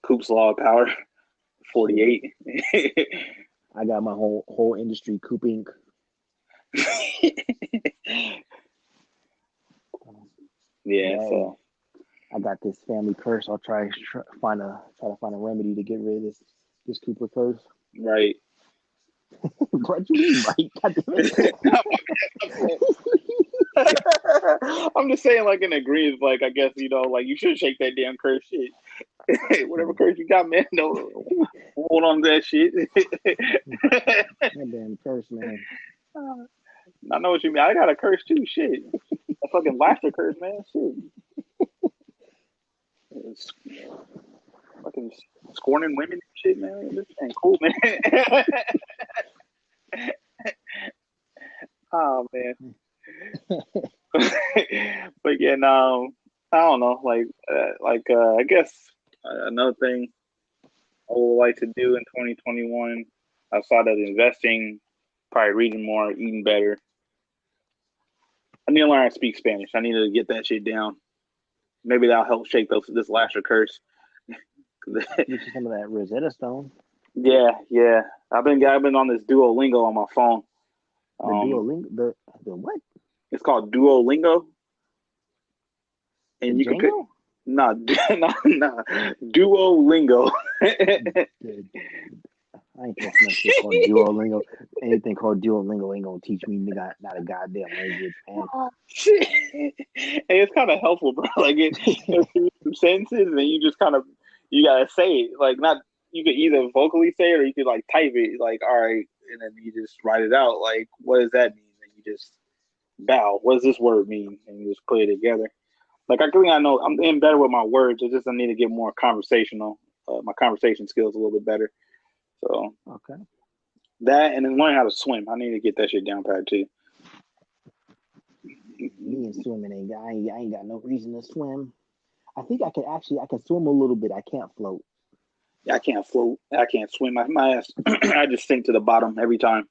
[SPEAKER 2] Coop's Law of Power.
[SPEAKER 1] shit.
[SPEAKER 2] 48.
[SPEAKER 1] I got my whole industry cooping.
[SPEAKER 2] Yeah,
[SPEAKER 1] Yeah, and
[SPEAKER 2] so
[SPEAKER 1] I got this family curse. I'll try to find a remedy to get rid of this Cooper curse.
[SPEAKER 2] right.
[SPEAKER 1] What do you mean, right? God damn it.
[SPEAKER 2] I'm just saying, like in agreement, like I guess like you should shake that damn curse shit. Whatever curse you got, man, no, hold on to that shit.
[SPEAKER 1] That damn curse, man.
[SPEAKER 2] I know what you mean. I got a curse too. Shit, fucking laughter curse, man. Shit. It's fucking scorning women and shit, man. This ain't cool, man. Oh man. But yeah, no, I don't know. I guess another thing I would like to do in 2021 outside of investing, probably reading more, eating better. I need to learn how to speak Spanish. I need to get that shit down. Maybe that'll help shake this laughter curse.
[SPEAKER 1] Get you some of that Rosetta Stone.
[SPEAKER 2] Yeah, yeah. I've been on this Duolingo on my phone.
[SPEAKER 1] The Duolingo, the what?
[SPEAKER 2] It's called Duolingo,
[SPEAKER 1] The
[SPEAKER 2] and you can pick.
[SPEAKER 1] Django?
[SPEAKER 2] No, no, Duolingo.
[SPEAKER 1] The, I ain't trusting that shit called Duolingo. Anything called Duolingo ain't gonna teach me not a goddamn language, man.
[SPEAKER 2] Shit. Hey, it's kind of helpful, bro. Like it some sentences, and then you gotta say it. Like not you could either vocally say it or you could like type it. Like all right, and then you just write it out. Like what does that mean? And you just bow. What does this word mean? And you just put it together. Like I know I'm in better with my words. It's just I need to get more conversational. My conversation skills a little bit better. So
[SPEAKER 1] Okay.
[SPEAKER 2] that and then learn how to swim. I need to get that shit down pat too.
[SPEAKER 1] Me and swimming I ain't got no reason to swim. I think I can swim a little bit. I can't float.
[SPEAKER 2] I can't float. I can't swim. My ass. I just sink to the bottom every time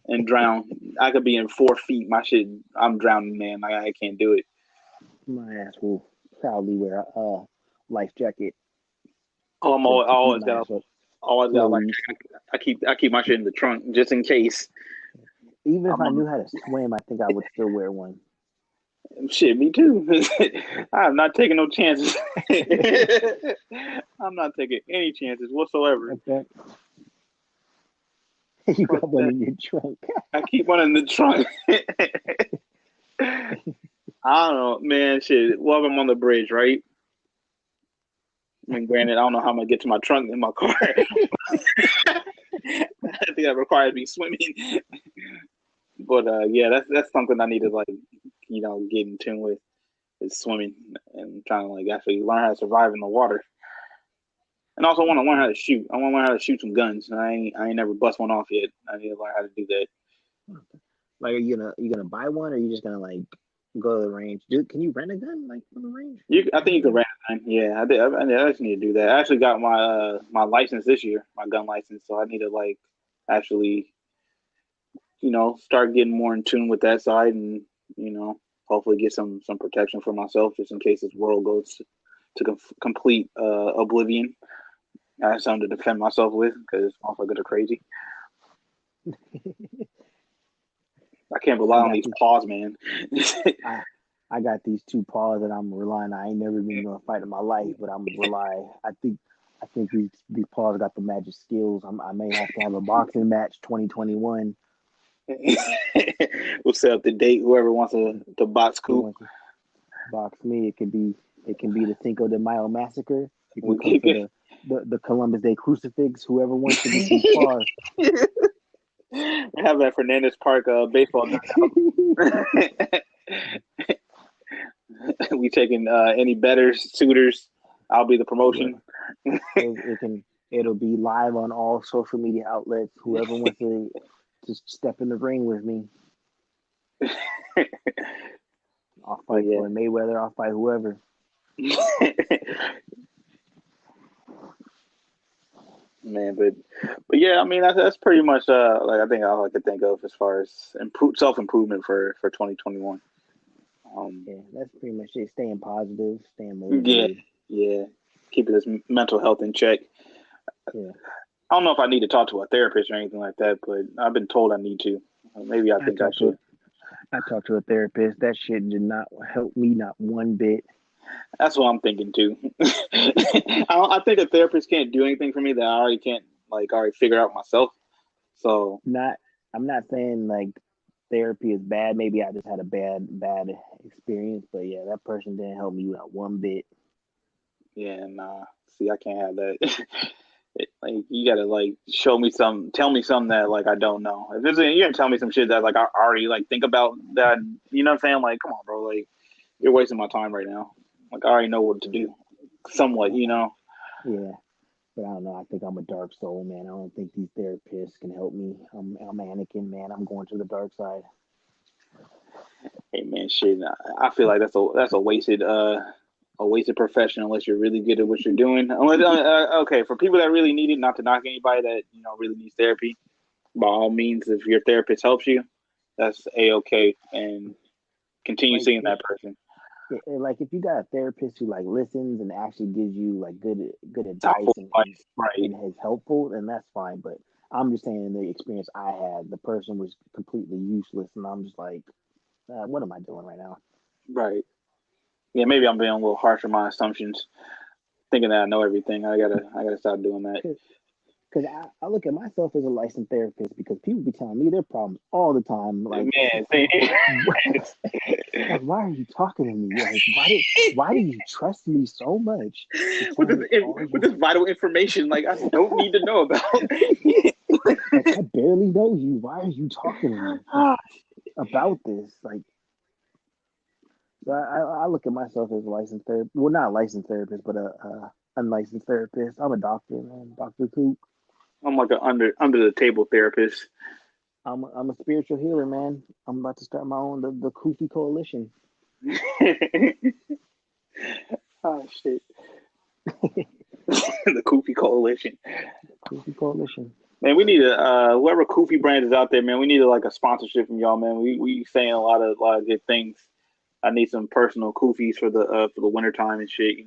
[SPEAKER 2] and drown. I could be in 4 feet. My shit. I'm drowning, man. I can't do it.
[SPEAKER 1] My ass will proudly wear a life jacket
[SPEAKER 2] Oh,
[SPEAKER 1] to keep
[SPEAKER 2] always
[SPEAKER 1] my
[SPEAKER 2] got
[SPEAKER 1] ass
[SPEAKER 2] always got like
[SPEAKER 1] closed.
[SPEAKER 2] I keep my shit in the trunk just in case.
[SPEAKER 1] Even if
[SPEAKER 2] I'm
[SPEAKER 1] I
[SPEAKER 2] on
[SPEAKER 1] knew how to swim, I think I would still wear one.
[SPEAKER 2] shit. Me too. I'm not taking no chances. I'm not taking any chances whatsoever.
[SPEAKER 1] Okay. You
[SPEAKER 2] Fuck
[SPEAKER 1] got one
[SPEAKER 2] that.
[SPEAKER 1] in your trunk.
[SPEAKER 2] I keep one in the trunk. I don't know, man. Shit. Well, I'm on the bridge, right? I mean, granted, I don't know how I'm gonna get to my trunk in my car. I think that requires me swimming. But yeah, that's something I need to like, get in tune with is swimming and trying to like actually learn how to survive in the water. And also want to learn how to shoot. I want to learn how to shoot some guns. I ain't never bust one off yet. I need to learn how to do that.
[SPEAKER 1] Like, are you gonna buy one, or are you just gonna like go to the range? Can you rent a gun like from the range?
[SPEAKER 2] I think you
[SPEAKER 1] Rent a
[SPEAKER 2] can
[SPEAKER 1] gun?
[SPEAKER 2] rent a gun. Yeah, I did. I just need to do that. I actually got my license this year, my gun license. So I need to like actually start getting more in tune with that side and hopefully get some protection for myself just in case this world goes to complete oblivion. I have something to defend myself with because motherfuckers are crazy. I can't
[SPEAKER 1] I
[SPEAKER 2] rely on
[SPEAKER 1] got
[SPEAKER 2] these
[SPEAKER 1] this.
[SPEAKER 2] paws, man.
[SPEAKER 1] I I got these two paws that I'm relying on. I ain't never been in a fight in my life, but I'm rely. I think these paws got the magic skills. I may have to have a boxing match 2021.
[SPEAKER 2] We'll set up the date. Whoever wants to box
[SPEAKER 1] Who
[SPEAKER 2] Coop,
[SPEAKER 1] wants to box me? It can be the Cinco de Mayo massacre. It can
[SPEAKER 2] we
[SPEAKER 1] come
[SPEAKER 2] kick
[SPEAKER 1] for
[SPEAKER 2] it.
[SPEAKER 1] the Columbus Day crucifix. Whoever wants to get these paws.
[SPEAKER 2] Have that Fernandez Park baseball dugout. We taking any betters, suitors. I'll be the
[SPEAKER 1] Yeah,
[SPEAKER 2] promotion.
[SPEAKER 1] it'll be live on all social media outlets. Whoever wants to just step in the ring with me, I'll
[SPEAKER 2] But
[SPEAKER 1] fight
[SPEAKER 2] yeah,
[SPEAKER 1] for Mayweather. I'll fight whoever.
[SPEAKER 2] man. But yeah, I mean that's pretty much like I think all I could think of as far as self improvement for 2021. Um,
[SPEAKER 1] Yeah, that's pretty much it. Staying positive, staying
[SPEAKER 2] yeah,
[SPEAKER 1] motivated.
[SPEAKER 2] yeah, keeping this mental health in check.
[SPEAKER 1] Yeah,
[SPEAKER 2] I don't know if I need to talk to a therapist or anything like that, but I've been told I need to. Maybe I
[SPEAKER 1] I
[SPEAKER 2] think I
[SPEAKER 1] talked to
[SPEAKER 2] should.
[SPEAKER 1] I talked to a therapist. That shit did not help me not one bit.
[SPEAKER 2] That's what I'm thinking too. I think a therapist can't do anything for me that I already can't like already figure out myself. So
[SPEAKER 1] Not I'm not saying like therapy is bad. Maybe I just had a bad experience. But yeah, that person didn't help me not one bit.
[SPEAKER 2] yeah, nah. See, I can't have that. Like you gotta like show me some, tell me something that like I don't know. If it's, you're gonna tell me some shit that like I already like think about that. You know what I'm saying? Like, come on, bro. Like you're wasting my time right now. Like I already know what to do, somewhat. You know.
[SPEAKER 1] Yeah, but I don't know. I think I'm a dark soul, man. I don't think these therapists can help me. I'm Anakin, man. I'm going to the dark side.
[SPEAKER 2] Hey man, shit. I feel like that's a wasted profession unless you're really good at what you're doing. Unless, okay, for people that really need it, not to knock anybody that really needs therapy. By all means, if your therapist helps you, that's a okay, and continue
[SPEAKER 1] Like,
[SPEAKER 2] seeing that person.
[SPEAKER 1] like if you got a therapist who like listens and actually gives you like good advice
[SPEAKER 2] Thoughtful
[SPEAKER 1] and
[SPEAKER 2] advice, right?
[SPEAKER 1] and is helpful, then that's fine. But I'm just saying in the experience I had, the person was completely useless, and I'm just like, what am I doing right now?
[SPEAKER 2] Right. Yeah, maybe I'm being a little harsh on my assumptions, thinking that I know everything. I gotta stop doing that.
[SPEAKER 1] Because I look at myself as a licensed therapist because people be telling me their problems all the time.
[SPEAKER 2] Man, same
[SPEAKER 1] Like why are you talking to me? Like why do you trust me so much to
[SPEAKER 2] with
[SPEAKER 1] tell
[SPEAKER 2] this
[SPEAKER 1] me all
[SPEAKER 2] with
[SPEAKER 1] your
[SPEAKER 2] this vital information, like I don't need to know about.
[SPEAKER 1] like I barely know you. Why are you talking to me about this? Like so I look at myself as a licensed therapist. Well, not a licensed therapist, but a unlicensed therapist. I'm a doctor, man. Doctor Coop.
[SPEAKER 2] I'm like an under the table therapist.
[SPEAKER 1] I'm a spiritual healer, man. I'm about to start my own the Kufi Coalition.
[SPEAKER 2] Oh shit, the Koofy Coalition.
[SPEAKER 1] Kufi Coalition.
[SPEAKER 2] Man, we need a whoever Koofy brand is out there, man. We need like a sponsorship from y'all, man. We saying a lot of good things. I need some personal Koofies for the winter time and shit.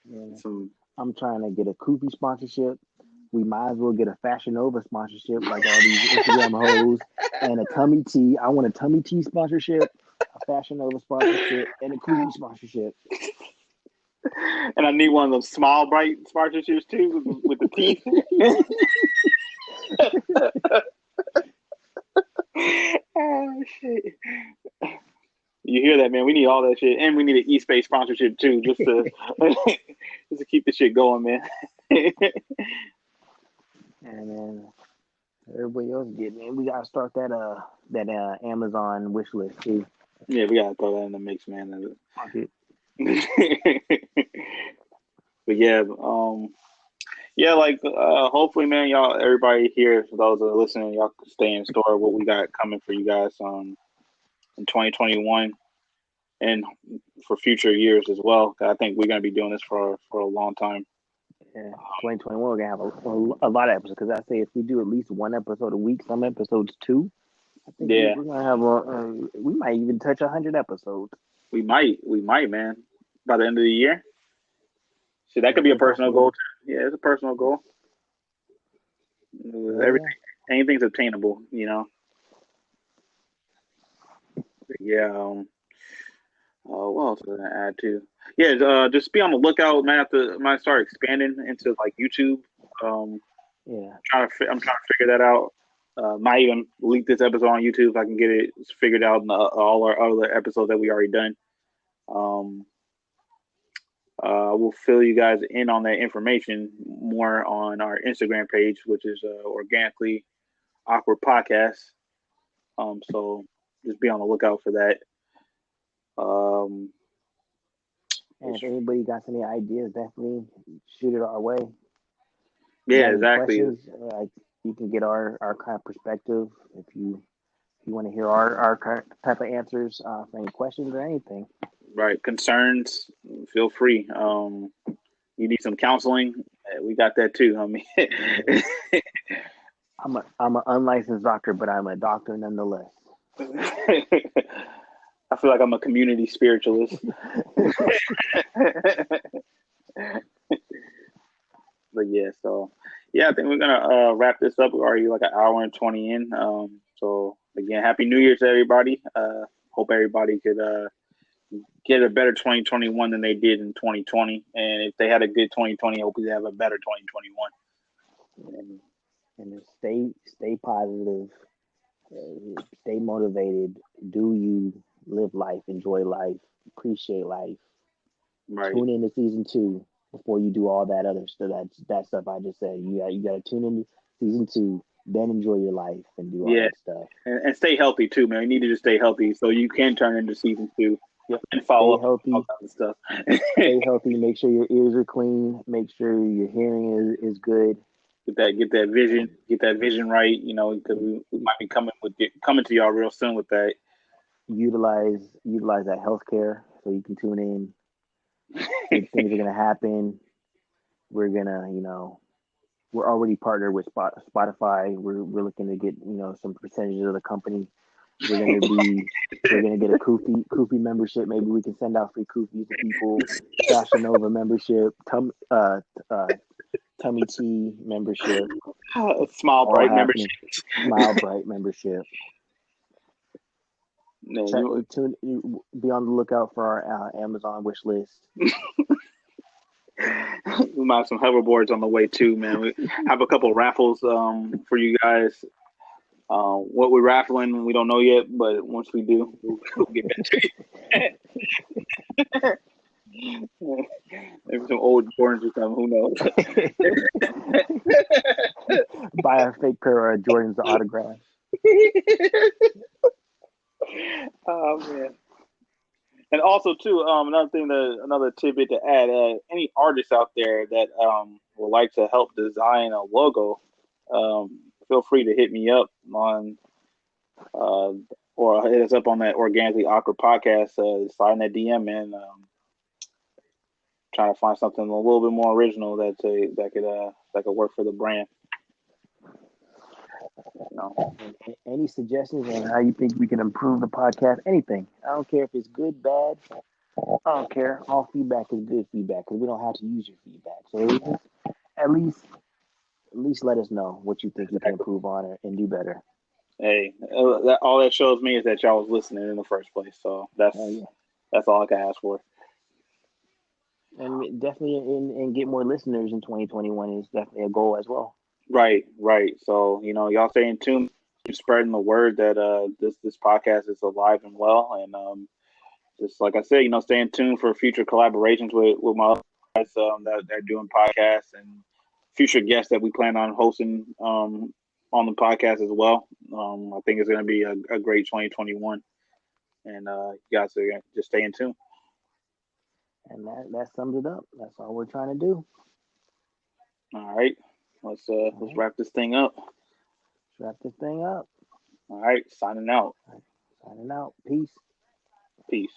[SPEAKER 1] Yeah.
[SPEAKER 2] Some.
[SPEAKER 1] I'm trying to get a Kufi sponsorship. We might as well get a Fashion Nova sponsorship, like all these Instagram hoes, and a tummy tea. I want a tummy tea sponsorship, a Fashion Nova sponsorship, and a Kufi sponsorship.
[SPEAKER 2] And I need one of those small bright sponsorships too with the teeth. Oh shit! You hear that, man? We need all that shit, and we need an East Bay sponsorship too, just to just to keep the shit going, man.
[SPEAKER 1] And then everybody else getting it. We gotta start that Amazon wish list too.
[SPEAKER 2] Yeah, we gotta throw that in the mix, man.
[SPEAKER 1] Fuck it.
[SPEAKER 2] But yeah, yeah, like hopefully, man, y'all, everybody here, for those that are listening, y'all can stay in store what we got coming for you guys in 2021 and for future years as well. I think we're gonna be doing this for a long time.
[SPEAKER 1] Yeah, 2021 we're gonna have a lot of episodes because I say if we do at least one episode a week, some episodes two, I think
[SPEAKER 2] Yeah,
[SPEAKER 1] we're gonna have we might even touch 100 episodes.
[SPEAKER 2] we might, man. By the end of the year, so that
[SPEAKER 1] Yeah,
[SPEAKER 2] could be
[SPEAKER 1] it's
[SPEAKER 2] a
[SPEAKER 1] a
[SPEAKER 2] personal goal
[SPEAKER 1] possibility.
[SPEAKER 2] too. Yeah, it's a personal goal.
[SPEAKER 1] Hell
[SPEAKER 2] Everything,
[SPEAKER 1] yeah.
[SPEAKER 2] anything's obtainable. But yeah. What else was I gonna add to? Yeah, just be on the lookout. Might start expanding into like YouTube. Um,
[SPEAKER 1] Yeah.
[SPEAKER 2] I'm trying to figure that out. Might even leak this episode on YouTube if I can get it figured out in all our other episodes that we already done. Um, we'll fill you guys in on that information more on our Instagram page, which is Organically Awkward Podcast. So just be on the lookout for that. Um,
[SPEAKER 1] And if anybody got any ideas, definitely shoot it our way. You
[SPEAKER 2] yeah,
[SPEAKER 1] got any
[SPEAKER 2] exactly.
[SPEAKER 1] questions? Like you can get our kind of perspective if you want to hear our type of answers for any questions or anything.
[SPEAKER 2] Right. Concerns, feel free. You need some counseling, we got that too. I mean,
[SPEAKER 1] I'm an unlicensed doctor, but I'm a doctor nonetheless.
[SPEAKER 2] I feel like I'm a community spiritualist. But yeah, so yeah, I think we're gonna wrap this up. We're already like an hour and 20 in. So again, happy New Year to everybody. Hope everybody could get a better 2021 than they did in 2020. And if they had a good 2020, hopefully they have a better 2021.
[SPEAKER 1] and and just stay positive, stay motivated. Do you live life, enjoy life, appreciate life.
[SPEAKER 2] Right.
[SPEAKER 1] Tune in to season 2. before you do all that other stuff. That stuff I just said. You got to tune into season 2, then enjoy your life and do all
[SPEAKER 2] Yeah,
[SPEAKER 1] that stuff.
[SPEAKER 2] and stay healthy too, man. You need to just stay healthy so you can turn into season 2
[SPEAKER 1] Yep.
[SPEAKER 2] and follow
[SPEAKER 1] Stay
[SPEAKER 2] up on all
[SPEAKER 1] healthy.
[SPEAKER 2] kinds of stuff.
[SPEAKER 1] Stay healthy. Make sure your ears are clean. Make sure your hearing is good.
[SPEAKER 2] Get that vision right. You know, because we might be coming to y'all real soon with that.
[SPEAKER 1] Utilize that healthcare so you can tune in. Big things are gonna happen. We're gonna, we're already partnered with Spotify. We're looking to get some percentages of the company. We're gonna be we're gonna get a Kofi membership. Maybe we can send out free Kofis to people. Fashion Nova membership. Tummy Tea membership.
[SPEAKER 2] Smile
[SPEAKER 1] All
[SPEAKER 2] Bright
[SPEAKER 1] happening.
[SPEAKER 2] membership.
[SPEAKER 1] Smile Bright membership.
[SPEAKER 2] Man,
[SPEAKER 1] Check tune. Be on the lookout for our Amazon wish list.
[SPEAKER 2] we might have some hoverboards on the way too, man. We have a couple raffles for you guys. What we're raffling, we don't know yet, but once we do, we'll get back to you. Maybe some old Jordans or something. Who knows?
[SPEAKER 1] Buy a fake pair of Jordan's autographs.
[SPEAKER 2] Oh man! And also too, another tidbit to add: any artists out there that would like to help design a logo, feel free to hit me up on uh, or hit us up on that Organically Awkward podcast. Slide in that DM, man. Trying to find something a little bit more original that could work for the brand. You know.
[SPEAKER 1] Any suggestions on how you think we can improve the podcast? Anything. I don't care if it's good, bad. I don't care. All feedback is good feedback because we don't have to use your feedback. So at least let us know what you think we can
[SPEAKER 2] Exactly.
[SPEAKER 1] improve on it and do better.
[SPEAKER 2] Hey, all that shows me is that y'all was listening in the first place. So
[SPEAKER 1] Oh yeah,
[SPEAKER 2] that's all I can ask for.
[SPEAKER 1] and definitely and get more listeners in 2021 is definitely a goal as well.
[SPEAKER 2] Right, right. So y'all stay in tune, keep spreading the word that this podcast is alive and well, and just like I said, stay in tune for future collaborations with my other guys that are doing podcasts and future guests that we plan on hosting on the podcast as well. I think it's going to be a great 2021, and you guys are gonna just stay in tune.
[SPEAKER 1] And that sums it up. That's all we're trying to do.
[SPEAKER 2] All right, let's
[SPEAKER 1] All right,
[SPEAKER 2] wrap this thing up.
[SPEAKER 1] let's wrap this thing up.
[SPEAKER 2] All right, signing out.
[SPEAKER 1] All right, signing out. Peace.
[SPEAKER 2] Peace.